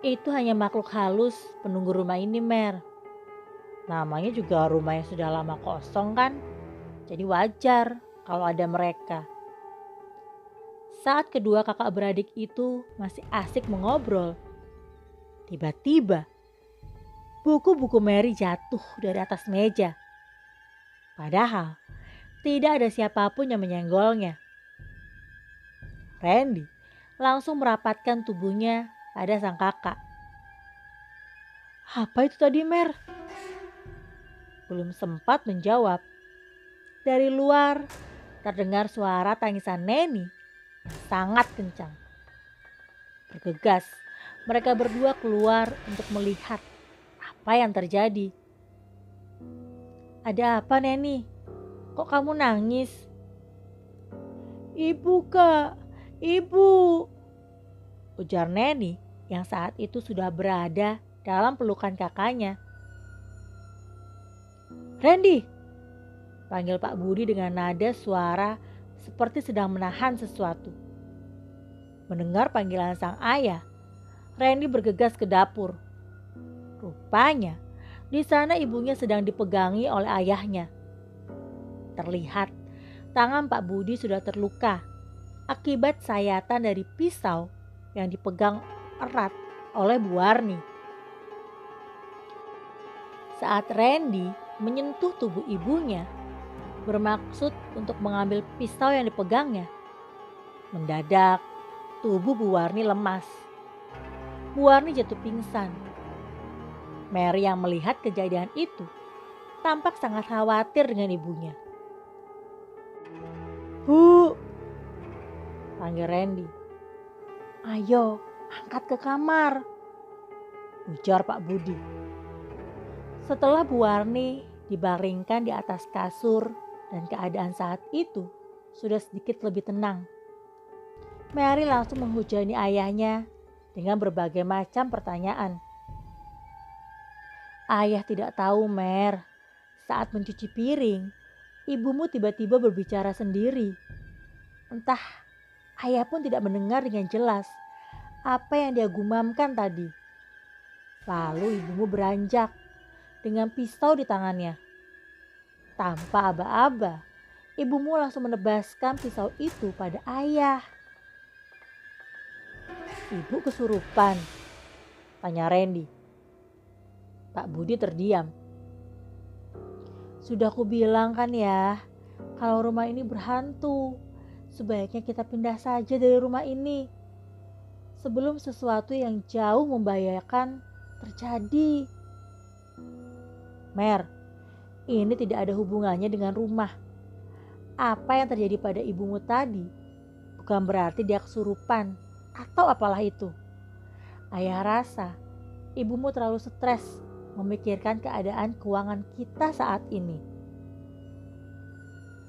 itu hanya makhluk halus penunggu rumah ini Mer. Namanya juga rumah yang sudah lama kosong kan? Jadi wajar kalau ada mereka. Saat kedua kakak beradik itu masih asik mengobrol, tiba-tiba buku-buku Mary jatuh dari atas meja. Padahal tidak ada siapapun yang menyenggolnya. Randy langsung merapatkan tubuhnya pada sang kakak. Apa itu tadi Mer? Belum sempat menjawab. Dari luar terdengar suara tangisan Neni yang sangat kencang. Bergegas, mereka berdua keluar untuk melihat apa yang terjadi. Ada apa Neni? Kok kamu nangis? Ibu kak, ibu. Ujar Neni yang saat itu sudah berada dalam pelukan kakaknya. Randy, panggil Pak Budi dengan nada suara seperti sedang menahan sesuatu. Mendengar panggilan sang ayah, Randy bergegas ke dapur. Rupanya di sana ibunya sedang dipegangi oleh ayahnya. Terlihat tangan Pak Budi sudah terluka akibat sayatan dari pisau yang dipegang erat oleh Bu Warni. Saat Randy menyentuh tubuh ibunya, bermaksud untuk mengambil pisau yang dipegangnya, mendadak tubuh Bu Warni lemas. Bu Warni jatuh pingsan. Mary yang melihat kejadian itu tampak sangat khawatir dengan ibunya. "Bu," panggil Randy. "Ayo, angkat ke kamar," ujar Pak Budi. Setelah Bu Warni dibaringkan di atas kasur dan keadaan saat itu sudah sedikit lebih tenang, Mary langsung menghujani ayahnya dengan berbagai macam pertanyaan. "Ayah tidak tahu, Mer. Saat mencuci piring, ibumu tiba-tiba berbicara sendiri. Entah, ayah pun tidak mendengar dengan jelas apa yang dia gumamkan tadi. Lalu ibumu beranjak dengan pisau di tangannya. Tanpa aba-aba, ibumu langsung menebaskan pisau itu pada ayah." "Ibu kesurupan?" tanya Randy. Pak Budi terdiam. "Sudah kubilang kan ya, kalau rumah ini berhantu, sebaiknya kita pindah saja dari rumah ini sebelum sesuatu yang jauh membahayakan terjadi." "Mer, ini tidak ada hubungannya dengan rumah. Apa yang terjadi pada ibumu tadi bukan berarti dia kesurupan atau apalah itu. Ayah rasa ibumu terlalu stres memikirkan keadaan keuangan kita saat ini."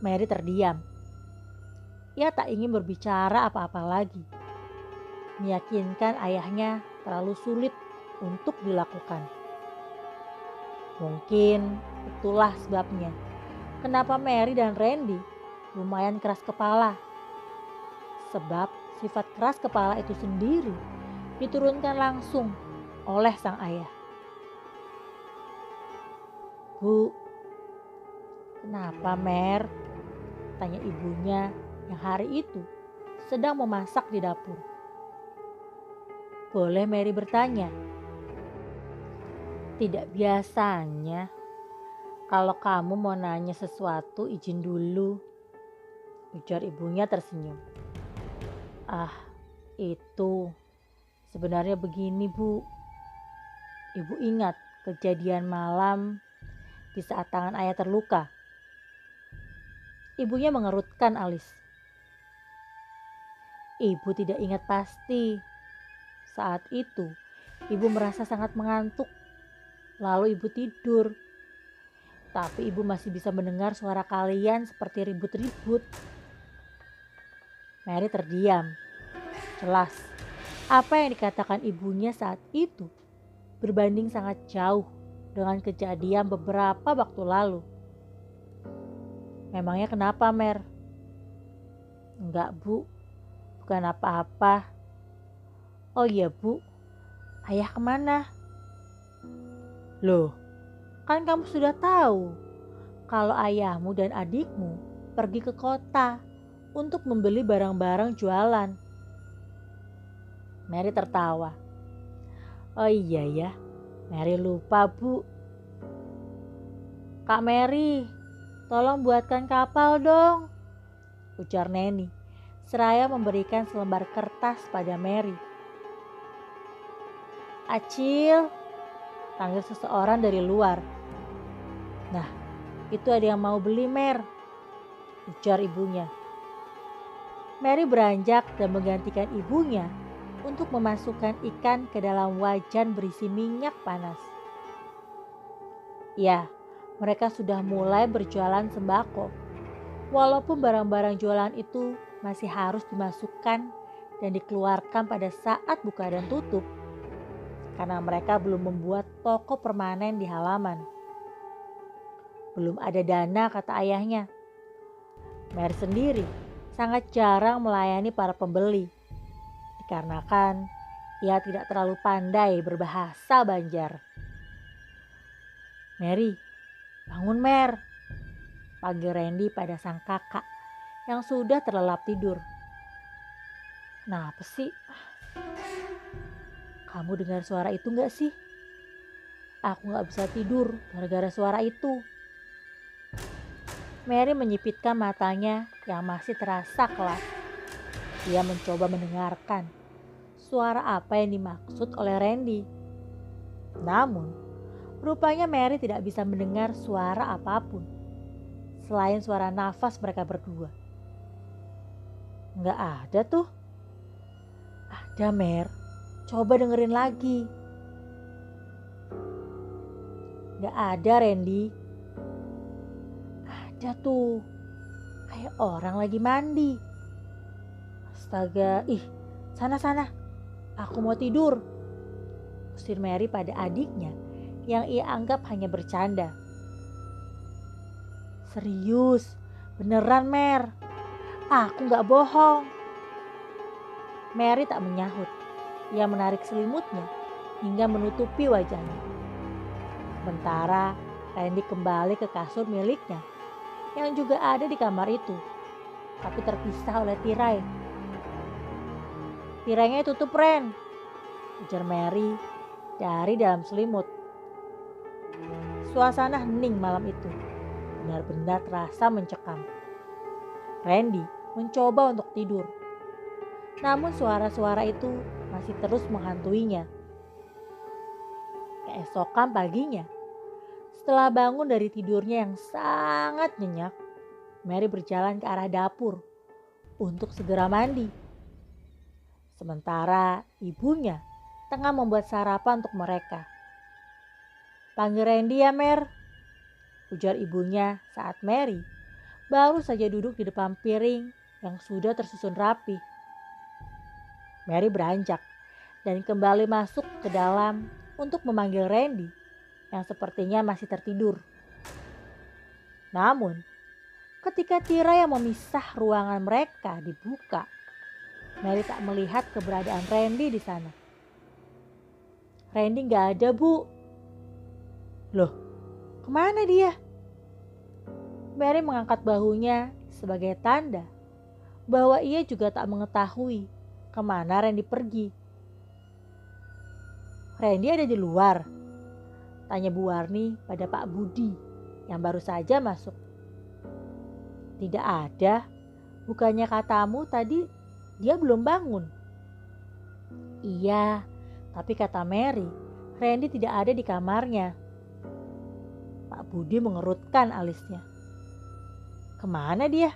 Mary terdiam. Ia tak ingin berbicara apa-apa lagi. Meyakinkan ayahnya terlalu sulit untuk dilakukan. Mungkin itulah sebabnya kenapa Mary dan Randy lumayan keras kepala. Sebab sifat keras kepala itu sendiri diturunkan langsung oleh sang ayah. "Bu, kenapa Mer?" tanya ibunya yang hari itu sedang memasak di dapur. "Boleh Mary bertanya?" "Tidak biasanya. Kalau kamu mau nanya sesuatu izin dulu," ujar ibunya tersenyum. "Ah, itu sebenarnya begini Bu. Ibu ingat kejadian malam di saat tangan ayah terluka?" Ibunya mengerutkan alis. Ibu tidak ingat pasti. Saat itu, ibu merasa sangat mengantuk. Lalu ibu tidur. Tapi ibu masih bisa mendengar suara kalian seperti ribut-ribut. Mary terdiam. Jelas, apa yang dikatakan ibunya saat itu berbanding sangat jauh dengan kejadian beberapa waktu lalu. "Memangnya kenapa, Mer?" "Enggak, Bu. Bukan apa-apa." "Oh iya, Bu. Ayah kemana?" "Loh, kan kamu sudah tahu kalau ayahmu dan adikmu pergi ke kota untuk membeli barang-barang jualan." Mary tertawa. "Oh iya ya, Mary lupa, Bu." "Kak Mary, tolong buatkan kapal dong," ujar Neni seraya memberikan selembar kertas pada Mary. "Acil," panggil seseorang dari luar. "Nah, itu ada yang mau beli, Mer," ujar ibunya. Mary beranjak dan menggantikan ibunya untuk memasukkan ikan ke dalam wajan berisi minyak panas. Ya, mereka sudah mulai berjualan sembako. Walaupun barang-barang jualan itu masih harus dimasukkan dan dikeluarkan pada saat buka dan tutup, karena mereka belum membuat toko permanen di halaman. Belum ada dana, kata ayahnya. Mary sendiri sangat jarang melayani para pembeli, dikarenakan ia tidak terlalu pandai berbahasa Banjar. "Mary, bangun Mer," panggil Randy pada sang kakak yang sudah terlelap tidur. "Kenapa sih? Kamu dengar suara itu gak sih? Aku gak bisa tidur gara-gara suara itu." Mary menyipitkan matanya yang masih terasa kelap. Dia mencoba mendengarkan suara apa yang dimaksud oleh Randy. Namun, Rupanya Mary tidak bisa mendengar suara apapun selain suara nafas mereka berdua. Nggak ada tuh. Ada, Mer. Coba dengerin lagi. Nggak ada, Randy. Ada tuh. Kayak orang lagi mandi. Astaga, sana-sana. Aku mau tidur. Usir Mary pada adiknya yang ia anggap hanya bercanda. Serius, beneran Mer. Aku gak bohong. Mary tak menyahut. Ia menarik selimutnya hingga menutupi wajahnya. Sementara Randy kembali ke kasur miliknya yang juga ada di kamar itu, tapi terpisah oleh tirai. Tirainya tutup, Ren, ujar Mary dari dalam selimut. Suasana hening malam itu benar-benar terasa mencekam. Randy mencoba untuk tidur, namun suara-suara itu masih terus menghantuinya. Keesokan paginya, setelah bangun dari tidurnya yang sangat nyenyak, Mary berjalan ke arah dapur untuk segera mandi. Sementara ibunya tengah membuat sarapan untuk mereka. Panggil Randy ya, Mer, ujar ibunya saat Mary baru saja duduk di depan piring yang sudah tersusun rapi. Mary beranjak dan kembali masuk ke dalam untuk memanggil Randy yang sepertinya masih tertidur. Namun, ketika tirai yang memisah ruangan mereka dibuka, Mary tak melihat keberadaan Randy di sana. Randy gak ada, Bu. Loh, kemana dia? Mary mengangkat bahunya sebagai tanda bahwa ia juga tak mengetahui kemana Randy pergi. Randy ada di luar, tanya Bu Warni pada Pak Budi yang baru saja masuk. Tidak ada, bukannya katamu tadi dia belum bangun. Iya, tapi kata Mary, Randy tidak ada di kamarnya. Pak Budi mengerutkan alisnya. Kemana dia?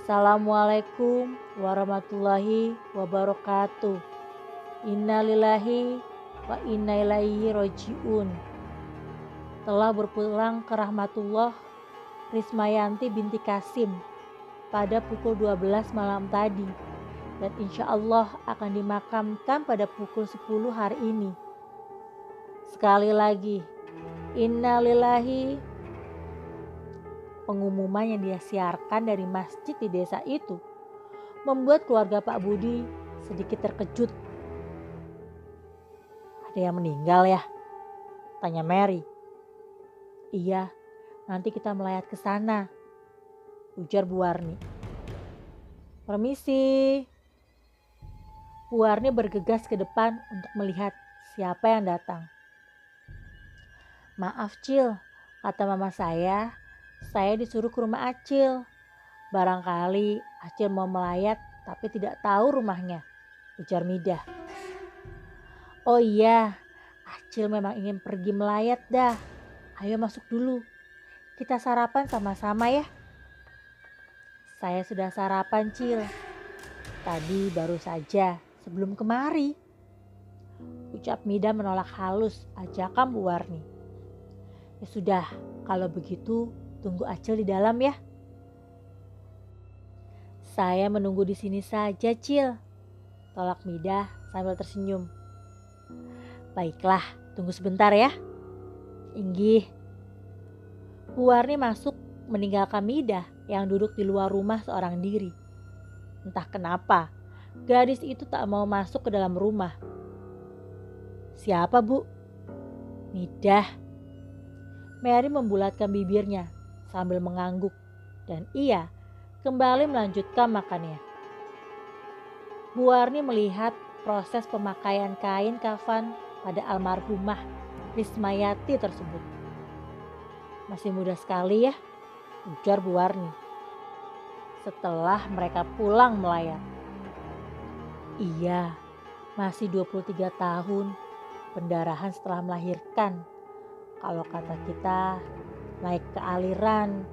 Assalamualaikum warahmatullahi wabarakatuh. Innalillahi wa inna ilaihi roji'un. Telah berpulang ke rahmatullah Rismayanti binti Kasim pada pukul 12 malam tadi, dan insya Allah akan dimakamkan pada pukul 10 hari ini. Sekali lagi, innalillahi. Pengumuman yang dia siarkan dari masjid di desa itu membuat keluarga Pak Budi sedikit terkejut. Ada yang meninggal ya? Tanya Mary. Iya, nanti kita melayat ke sana, ujar Bu Warni. Permisi. Bu Warni bergegas ke depan untuk melihat siapa yang datang. Maaf Cil, kata mama saya disuruh ke rumah Acil. Barangkali Acil mau melayat tapi tidak tahu rumahnya, ujar Midah. Oh iya, Acil memang ingin pergi melayat dah. Ayo masuk dulu, kita sarapan sama-sama ya. Saya sudah sarapan Cil, tadi baru saja sebelum kemari, ucap Midah menolak halus ajakan Bu Warni. Ya sudah, kalau begitu tunggu Acil di dalam ya. Saya menunggu di sini saja Cil, tolak Midah sambil tersenyum. Baiklah, tunggu sebentar ya. Inggih. Bu Warni masuk meninggalkan Midah yang duduk di luar rumah seorang diri. Entah kenapa, gadis itu tak mau masuk ke dalam rumah. Siapa Bu? Midah. Mary membulatkan bibirnya sambil mengangguk dan ia kembali melanjutkan makannya. Bu Warni melihat proses pemakaian kain kafan pada almarhumah Rismayati tersebut. Masih muda sekali ya, ujar Bu Warni. Setelah mereka pulang melayat. Iya, masih 23 tahun. pendarahan setelah melahirkan. Kalau kata kita naik ke aliran,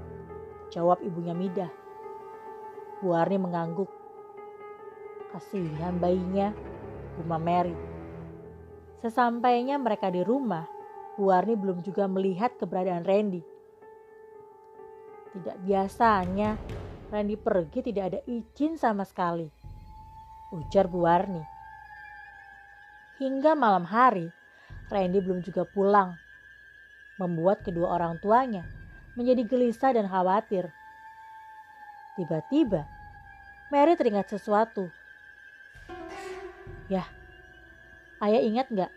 jawab ibunya Midah. Bu Warni mengangguk. Kasihan bayinya, gumam Mary. Sesampainya mereka di rumah, Bu Warni belum juga melihat keberadaan Randy. Tidak biasanya Randy pergi tidak ada izin sama sekali, ujar Bu Warni. Hingga malam hari, Randy belum juga pulang, membuat kedua orang tuanya menjadi gelisah dan khawatir. Tiba-tiba, Mary teringat sesuatu. Yah, ayah ingat gak?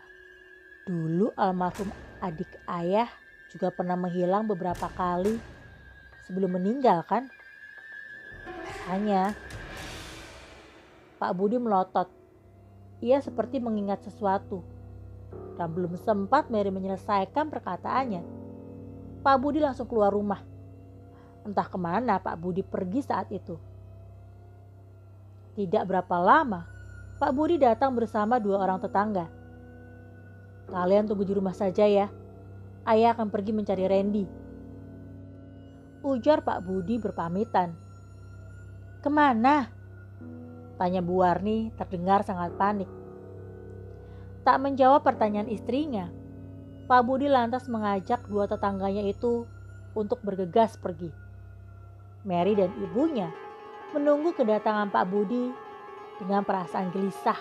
Dulu almarhum adik ayah juga pernah menghilang beberapa kali sebelum meninggal kan? Hanya Pak Budi melotot. Ia seperti mengingat sesuatu. Dan belum sempat Mary menyelesaikan perkataannya, Pak Budi langsung keluar rumah. Entah kemana Pak Budi pergi saat itu. Tidak berapa lama, Pak Budi datang bersama dua orang tetangga. Kalian tunggu di rumah saja ya. Ayah akan pergi mencari Randy, ujar Pak Budi berpamitan. Kemana? Tanya Bu Warni terdengar sangat panik. Tak menjawab pertanyaan istrinya, Pak Budi lantas mengajak dua tetangganya itu untuk bergegas pergi. Mary dan ibunya menunggu kedatangan Pak Budi dengan perasaan gelisah.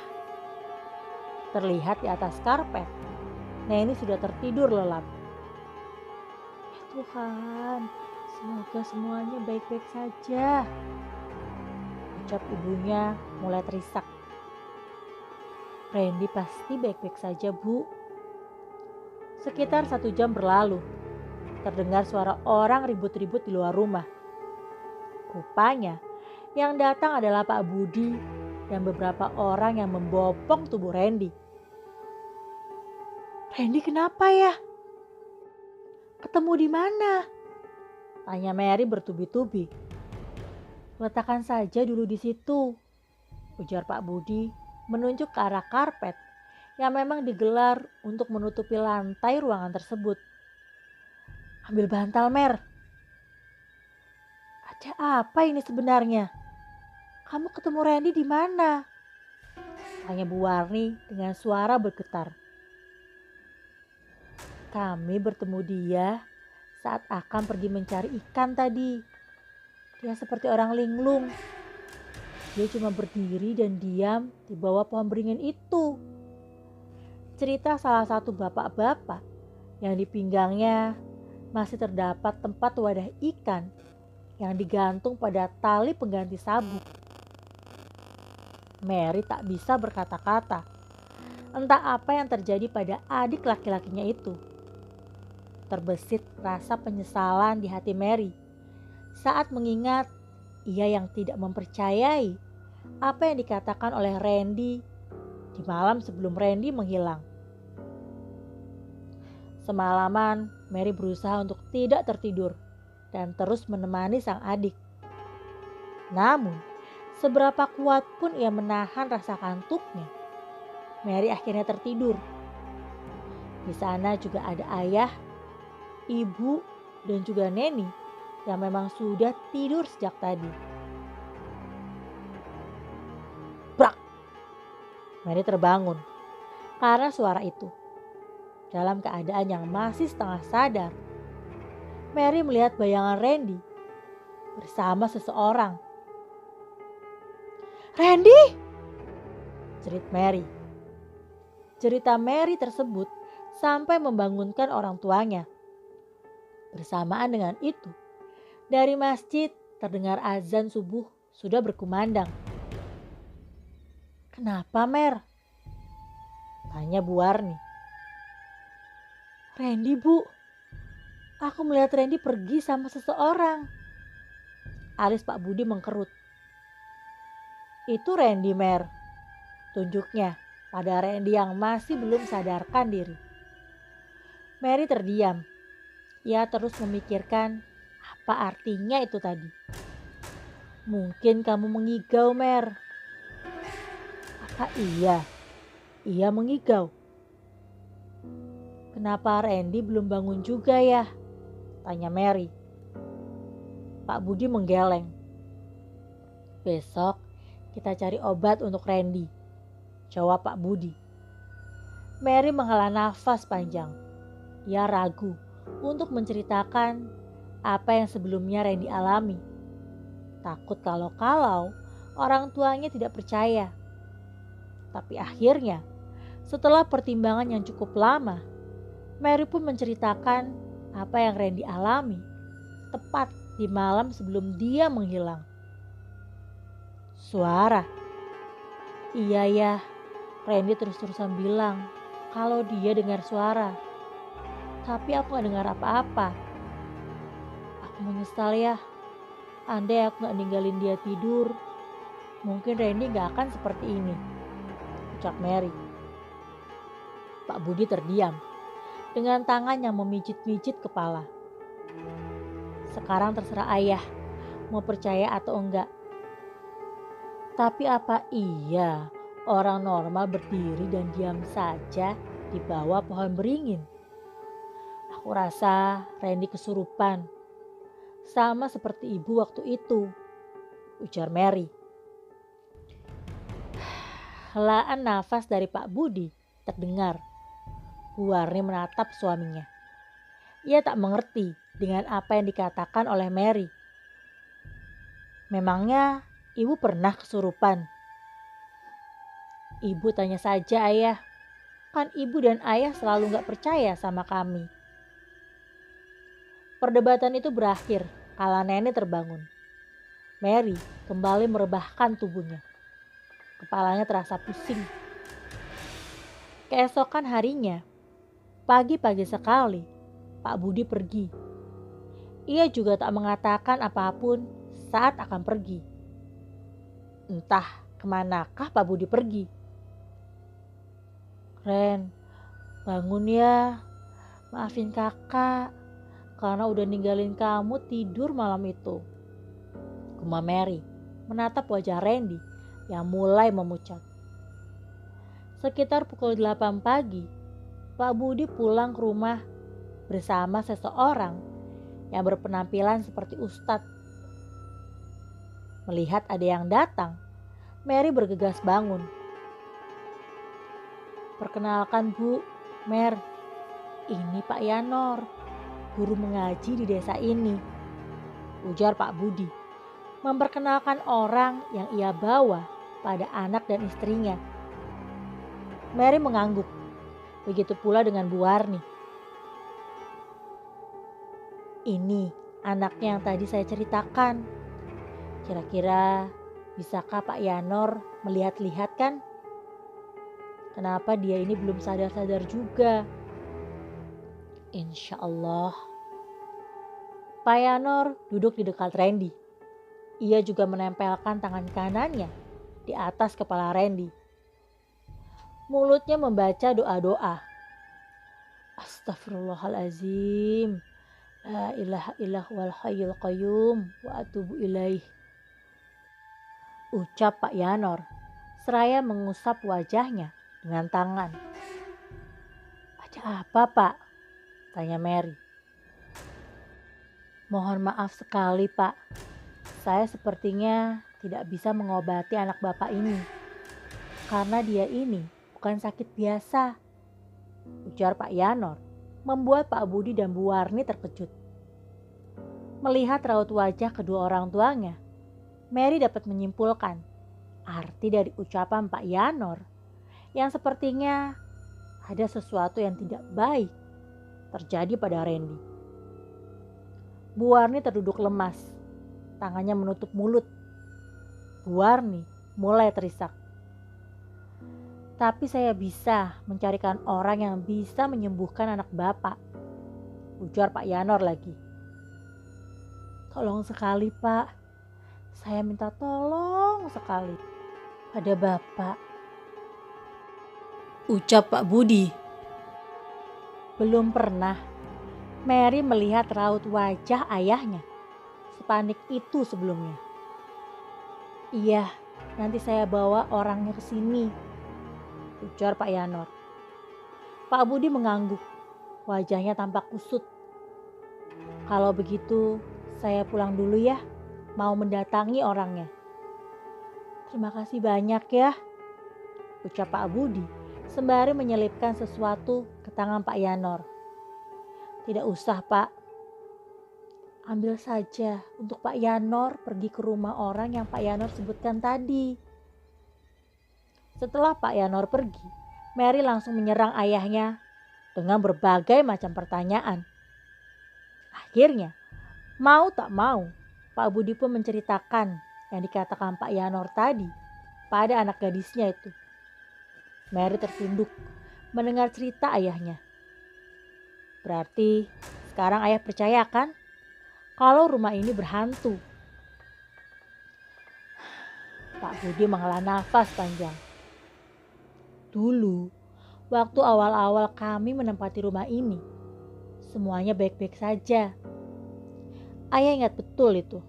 Terlihat di atas karpet, Neni sudah tertidur lelap. Ya Tuhan, semoga semuanya baik-baik saja, ucap ibunya mulai terisak. Randy pasti baik-baik saja, Bu. Sekitar 1 jam berlalu, terdengar suara orang ribut-ribut di luar rumah. Rupanya, yang datang adalah Pak Budi dan beberapa orang yang membopong tubuh Randy. Randy kenapa ya? Ketemu di mana? Tanya Mary bertubi-tubi. Letakkan saja dulu di situ, ujar Pak Budi menunjuk ke arah karpet yang memang digelar untuk menutupi lantai ruangan tersebut. Ambil bantal, Mer. Ada apa ini sebenarnya? Kamu ketemu Randy di mana? Tanya Bu Warni dengan suara bergetar. Kami bertemu dia saat akan pergi mencari ikan tadi. Dia seperti orang linglung. Dia cuma berdiri dan diam di bawah pohon beringin itu. Cerita salah satu bapak-bapak yang di pinggangnya masih terdapat tempat wadah ikan yang digantung pada tali pengganti sabuk. Mary tak bisa berkata-kata. Entah apa yang terjadi pada adik laki-lakinya itu. Terbesit rasa penyesalan di hati Mary saat mengingat ia yang tidak mempercayai apa yang dikatakan oleh Randy di malam sebelum Randy menghilang. Semalaman Mary berusaha untuk tidak tertidur dan terus menemani sang adik. Namun, seberapa kuat pun ia menahan rasa kantuknya, Mary akhirnya tertidur. Di sana juga ada ayah, ibu, dan juga Neni yang memang sudah tidur sejak tadi. Brak! Mary terbangun karena suara itu. Dalam keadaan yang masih setengah sadar, Mary melihat bayangan Randy bersama seseorang. Randy! Jerit Mary. Cerita Mary tersebut sampai membangunkan orang tuanya. Bersamaan dengan itu, dari masjid terdengar azan subuh sudah berkumandang. Kenapa, Mer? Tanya Bu Warni. Randy, Bu. Aku melihat Randy pergi sama seseorang. Alis Pak Budi mengkerut. Itu Randy, Mer. Tunjuknya pada Randy yang masih belum sadarkan diri. Mary terdiam. Ia terus memikirkan apa artinya itu tadi. Mungkin kamu mengigau, Mer. Apa iya? Ia mengigau. Kenapa Randy belum bangun juga ya? Tanya Mary. Pak Budi menggeleng. Besok kita cari obat untuk Randy, jawab Pak Budi. Mary menghela nafas panjang. Ia ragu untuk menceritakan apa yang sebelumnya Randy alami. Takut kalau orang tuanya tidak percaya. Tapi akhirnya, setelah pertimbangan yang cukup lama, Mary pun menceritakan apa yang Randy alami tepat di malam sebelum dia menghilang. Suara. Iya ya, Randy terus-terusan bilang kalau dia dengar suara. Tapi aku gak dengar apa-apa. Aku menyesal ya. Andai aku gak ninggalin dia tidur, mungkin Randy gak akan seperti ini, ucap Mary. Pak Budi terdiam dengan tangan yang memijit-mijit kepala. Sekarang terserah ayah mau percaya atau enggak. Tapi apa iya orang normal berdiri dan diam saja di bawah pohon beringin? Aku rasa Randy kesurupan. Sama seperti ibu waktu itu, ujar Mary. Helaan nafas dari Pak Budi terdengar. Bu Warni menatap suaminya. Ia tak mengerti dengan apa yang dikatakan oleh Mary. Memangnya ibu pernah kesurupan? Ibu tanya saja ayah. Kan ibu dan ayah selalu gak percaya sama kami. Perdebatan itu berakhir kala nenek terbangun. Mary kembali merebahkan tubuhnya. Kepalanya terasa pusing. Keesokan harinya, pagi-pagi sekali, Pak Budi pergi. Ia juga tak mengatakan apapun saat akan pergi. Entah kemanakah Pak Budi pergi. Ren, bangun ya. Maafin kakak karena udah ninggalin kamu tidur malam itu. Gumam Mary menatap wajah Randy yang mulai memucat. Sekitar pukul 8 pagi, Pak Budi pulang ke rumah bersama seseorang yang berpenampilan seperti ustadz. Melihat ada yang datang, Mary bergegas bangun. Perkenalkan Bu, Mer, ini Pak Yanor, guru mengaji di desa ini, ujar Pak Budi, memperkenalkan orang yang ia bawa pada anak dan istrinya. Mary mengangguk, begitu pula dengan Bu Warni. Ini anaknya yang tadi saya ceritakan. Kira-kira bisakah Pak Yanor melihat-lihat kan? Kenapa dia ini belum sadar-sadar juga? Insya Allah. Pak Yanor duduk di dekat Randy. Ia juga menempelkan tangan kanannya di atas kepala Randy. Mulutnya membaca doa-doa. Astagfirullahalazim. La ilaha illallahul hayyul qayyum wa atubu ilaih. Ucap Pak Yanor seraya mengusap wajahnya dengan tangan. Ada apa Pak? Tanya Mary. Mohon maaf sekali Pak. Saya sepertinya tidak bisa mengobati anak Bapak ini. Karena dia ini bukan sakit biasa. Ujar Pak Yanor membuat Pak Budi dan Bu Warni terkejut. Melihat raut wajah kedua orang tuanya, Mary dapat menyimpulkan arti dari ucapan Pak Yanor yang sepertinya ada sesuatu yang tidak baik terjadi pada Randy. Bu Warni terduduk lemas, tangannya menutup mulut. Bu Warni mulai terisak. Tapi saya bisa mencarikan orang yang bisa menyembuhkan anak Bapak, ujar Pak Yanor lagi. Tolong sekali Pak, saya minta tolong sekali pada Bapak, ucap Pak Budi. Belum pernah Mary melihat raut wajah ayahnya sepanik itu sebelumnya. Iya, nanti saya bawa orangnya ke sini, ujar Pak Yanor. Pak Budi mengangguk. Wajahnya tampak kusut. Kalau begitu, saya pulang dulu ya. Mau mendatangi orangnya. Terima kasih banyak ya, ucap Pak Budi sembari menyelipkan sesuatu ke tangan Pak Yanor. Tidak usah, Pak. Ambil saja untuk Pak Yanor pergi ke rumah orang yang Pak Yanor sebutkan tadi. Setelah Pak Yanor pergi, Mary langsung menyerang ayahnya dengan berbagai macam pertanyaan. Akhirnya, mau tak mau, Pak Budi pun menceritakan yang dikatakan Pak Yanor tadi pada anak gadisnya itu. Mary tertunduk mendengar cerita ayahnya. Berarti sekarang ayah percaya kan kalau rumah ini berhantu? Pak Budi menghela nafas panjang. Dulu, waktu awal-awal kami menempati rumah ini, semuanya baik-baik saja. Ayah ingat betul itu.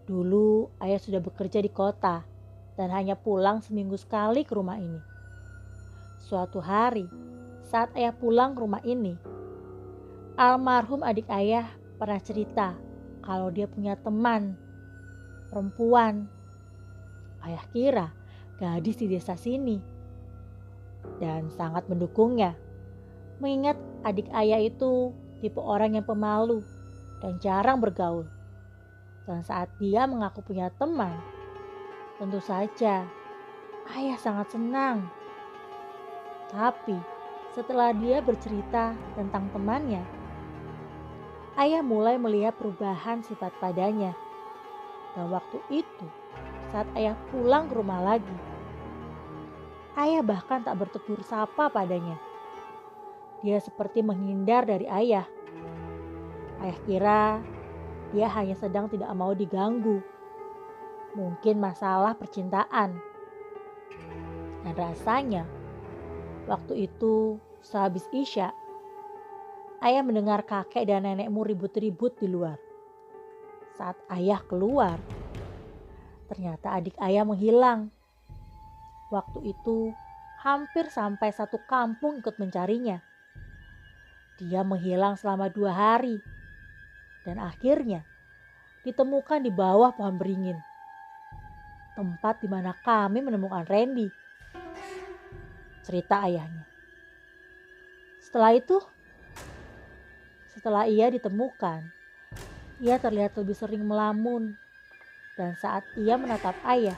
Dulu ayah sudah bekerja di kota dan hanya pulang seminggu sekali ke rumah ini. Suatu hari, saat ayah pulang ke rumah ini, almarhum adik ayah pernah cerita kalau dia punya teman perempuan. Ayah kira gadis di desa sini dan sangat mendukungnya. Mengingat adik ayah itu tipe orang yang pemalu dan jarang bergaul. Dan saat dia mengaku punya teman, tentu saja ayah sangat senang. Tapi setelah dia bercerita tentang temannya, ayah mulai melihat perubahan sifat padanya. Dan waktu itu, saat ayah pulang ke rumah lagi, ayah bahkan tak bertegur sapa padanya. Dia seperti menghindar dari ayah. Ayah kira dia hanya sedang tidak mau diganggu. Mungkin masalah percintaan. Dan rasanya, waktu itu sehabis Isya, ayah mendengar kakek dan nenekmu ribut-ribut di luar. Saat ayah keluar, ternyata adik ayah menghilang. Waktu itu hampir sampai satu kampung ikut mencarinya. Dia menghilang selama 2 hari. Dan akhirnya ditemukan di bawah pohon beringin. Tempat di mana kami menemukan Randy. Cerita ayahnya. Setelah ia ditemukan, ia terlihat lebih sering melamun. Dan saat ia menatap ayah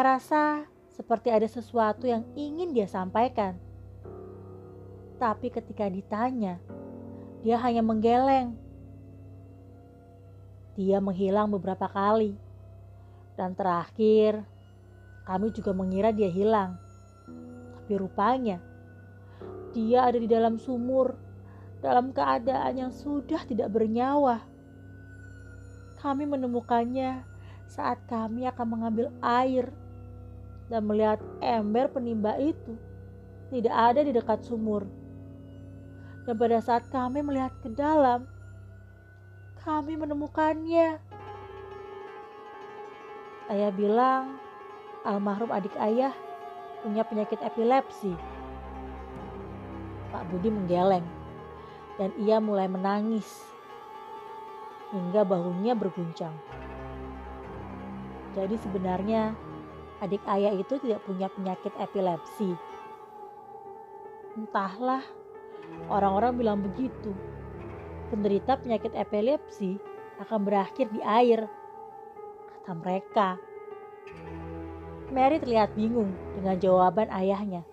rasa seperti ada sesuatu yang ingin dia sampaikan. Tapi ketika ditanya, dia hanya menggeleng. Dia menghilang beberapa kali. Dan terakhir, kami juga mengira dia hilang. Tapi rupanya, dia ada di dalam sumur, dalam keadaan yang sudah tidak bernyawa. Kami menemukannya saat kami akan mengambil air dan melihat ember penimba itu tidak ada di dekat sumur. Dan pada saat kami melihat ke dalam, kami menemukannya. Ayah bilang almarhum adik ayah punya penyakit epilepsi. Pak Budi menggeleng dan ia mulai menangis hingga bahunya berguncang. Jadi sebenarnya adik ayah itu tidak punya penyakit epilepsi. Entahlah, orang-orang bilang begitu. Penderita penyakit epilepsi akan berakhir di air, kata mereka. Mary terlihat bingung dengan jawaban ayahnya.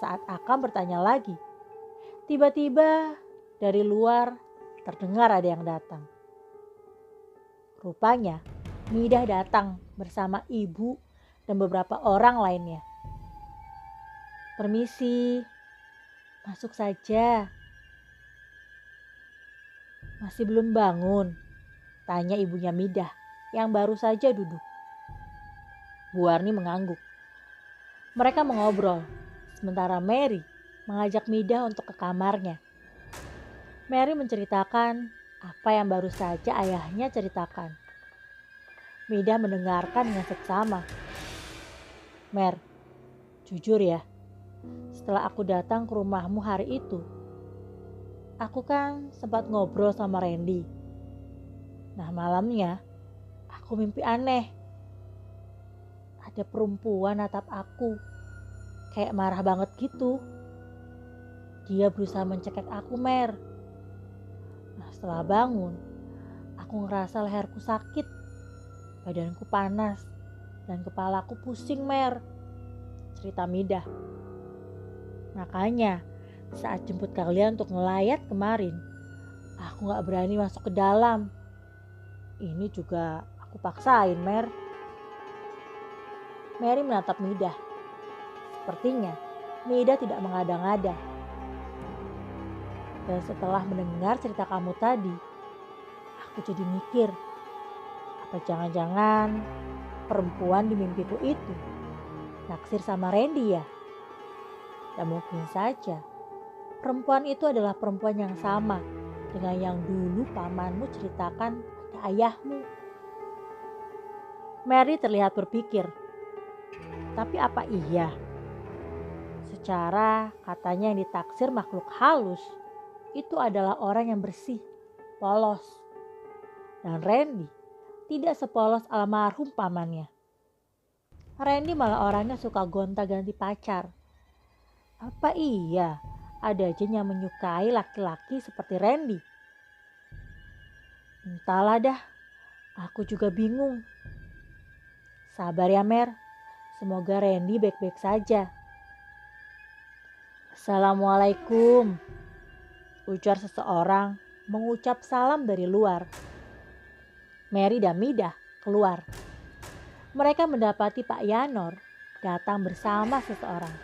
Saat akan bertanya lagi, tiba-tiba dari luar terdengar ada yang datang. Rupanya Midah datang bersama ibu dan beberapa orang lainnya. Permisi, masuk saja. Masih belum bangun? Tanya ibunya Midah yang baru saja duduk. Bu Warni mengangguk. Mereka mengobrol, sementara Mary mengajak Midah untuk ke kamarnya. Mary menceritakan apa yang baru saja ayahnya ceritakan. Midah mendengarkan dengan seksama. Mer, jujur ya, Setelah aku datang ke rumahmu hari itu, aku kan sempat ngobrol sama Randy. Nah malamnya, aku mimpi aneh. Ada perempuan natap aku, kayak marah banget gitu. Dia berusaha mencekik aku, Mer. Nah setelah bangun, aku ngerasa leherku sakit, badanku panas, dan kepalaku pusing, Mer. Cerita Midah. Makanya saat jemput kalian untuk ngelayat kemarin, aku gak berani masuk ke dalam. Ini juga aku paksain, Mer. Mary menatap Midah. Sepertinya Midah tidak mengada-ngada. Dan setelah mendengar cerita kamu tadi, aku jadi mikir, apa jangan-jangan perempuan di mimpiku itu naksir sama Randy ya? Dan mungkin saja perempuan itu adalah perempuan yang sama dengan yang dulu pamanmu ceritakan ke ayahmu. Mary terlihat berpikir, tapi apa iya? Secara katanya yang ditaksir makhluk halus itu adalah orang yang bersih, polos. Dan Randy tidak sepolos almarhum pamannya. Randy malah orangnya suka gonta-ganti pacar. Apa iya ada jin yang menyukai laki-laki seperti Randy? Entahlah dah, aku juga bingung. Sabar ya Mer, semoga Randy baik-baik saja. Assalamualaikum, ujar seseorang mengucap salam dari luar. Mary dan Midah keluar. Mereka mendapati Pak Yanor datang bersama seseorang.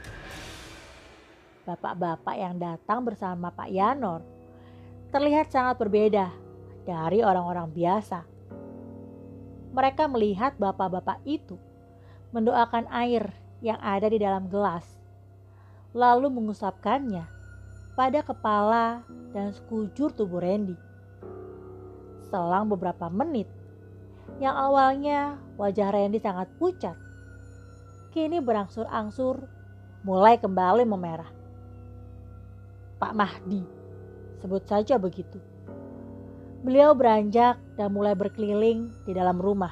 Bapak-bapak yang datang bersama Pak Yanor terlihat sangat berbeda dari orang-orang biasa. Mereka melihat bapak-bapak itu mendoakan air yang ada di dalam gelas, lalu mengusapkannya pada kepala dan sekujur tubuh Randy. Selang beberapa menit, yang awalnya wajah Randy sangat pucat, kini berangsur-angsur mulai kembali memerah. Pak Mahdi, sebut saja begitu. Beliau beranjak dan mulai berkeliling di dalam rumah.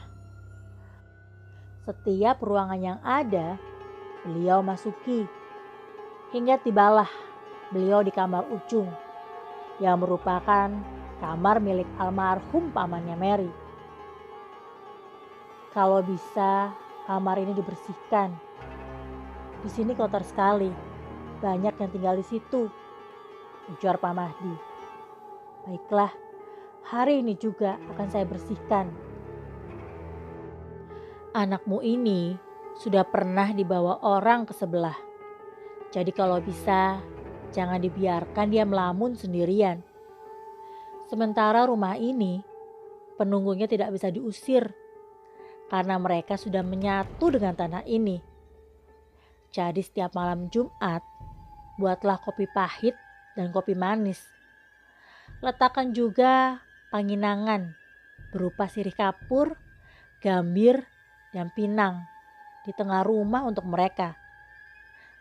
Setiap ruangan yang ada, beliau masuki. Hingga tibalah beliau di kamar ujung, yang merupakan kamar milik almarhum pamannya Mary. Kalau bisa, kamar ini dibersihkan. Di sini kotor sekali, banyak yang tinggal di situ, ujar Pak Mahdi. Baiklah, hari ini juga akan saya bersihkan. Anakmu ini sudah pernah dibawa orang ke sebelah. Jadi kalau bisa, jangan dibiarkan dia melamun sendirian. Sementara rumah ini, penunggunya tidak bisa diusir, karena mereka sudah menyatu dengan tanah ini. Jadi setiap malam Jumat, buatlah kopi pahit dan kopi manis. Letakkan juga panginangan berupa sirih kapur, gambir, dan pinang di tengah rumah untuk mereka,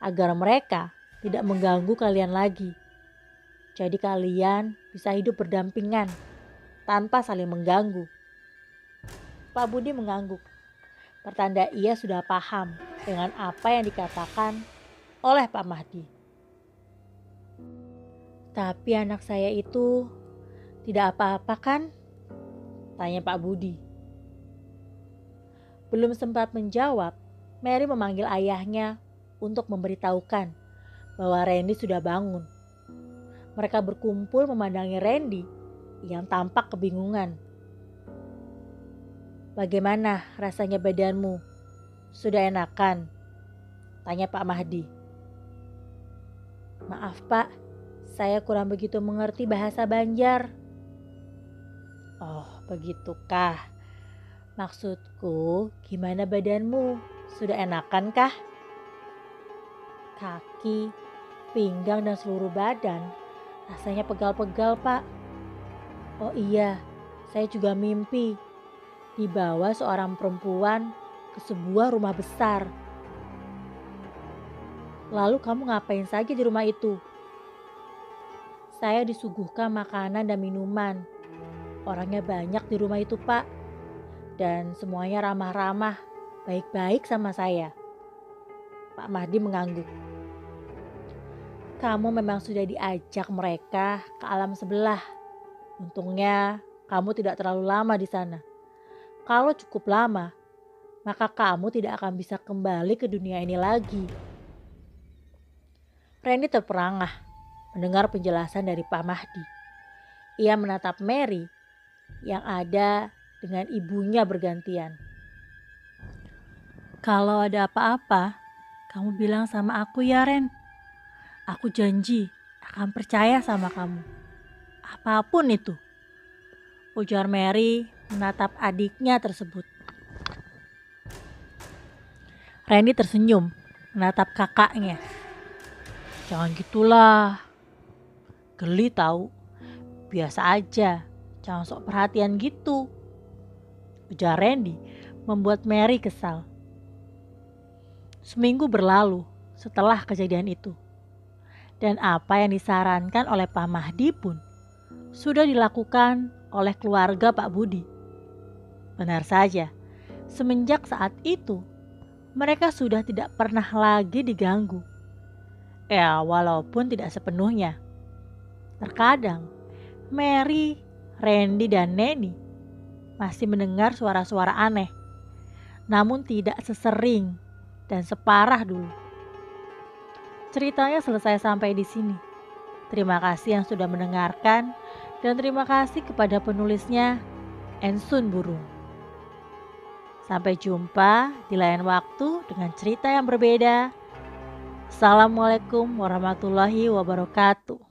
agar mereka tidak mengganggu kalian lagi. Jadi kalian bisa hidup berdampingan tanpa saling mengganggu. Pak Budi mengangguk, pertanda ia sudah paham dengan apa yang dikatakan oleh Pak Mahdi. Tapi anak saya itu tidak apa-apa kan? Tanya Pak Budi. Belum sempat menjawab, Mary memanggil ayahnya untuk memberitahukan bahwa Randy sudah bangun. Mereka berkumpul memandangi Randy yang tampak kebingungan. Bagaimana rasanya badanmu? Sudah enakan? Tanya Pak Mahdi. Maaf Pak, saya kurang begitu mengerti bahasa Banjar. Oh, begitukah? Maksudku, gimana badanmu? Sudah enakan kah? Kaki, pinggang dan seluruh badan rasanya pegal-pegal Pak. Oh iya, saya juga mimpi dibawa seorang perempuan ke sebuah rumah besar. Lalu kamu ngapain saja di rumah itu? Saya disuguhkan makanan dan minuman. Orangnya banyak di rumah itu, Pak. Dan semuanya ramah-ramah, baik-baik sama saya. Pak Mahdi mengangguk. Kamu memang sudah diajak mereka ke alam sebelah. Untungnya kamu tidak terlalu lama di sana. Kalau cukup lama, maka kamu tidak akan bisa kembali ke dunia ini lagi. Randy terperangah mendengar penjelasan dari Pak Mahdi. Ia menatap Mary yang ada dengan ibunya bergantian. Kalau ada apa-apa, kamu bilang sama aku ya, Ren. Aku janji akan percaya sama kamu. Apapun itu. Ujar Mary menatap adiknya tersebut. Randy tersenyum menatap kakaknya. Jangan gitulah. Geli tahu. Biasa aja. Jangan sok perhatian gitu. Ujar Randy membuat Mary kesal. Seminggu berlalu setelah kejadian itu. Dan apa yang disarankan oleh Pak Mahdi pun sudah dilakukan oleh keluarga Pak Budi. Benar saja, semenjak saat itu mereka sudah tidak pernah lagi diganggu. Ya, walaupun tidak sepenuhnya. Terkadang Mary, Randy, dan Neni masih mendengar suara-suara aneh, namun tidak sesering dan separah dulu. Ceritanya selesai sampai di sini. Terima kasih yang sudah mendengarkan dan terima kasih kepada penulisnya, Ensun Burung. Sampai jumpa di lain waktu dengan cerita yang berbeda. Assalamualaikum warahmatullahi wabarakatuh.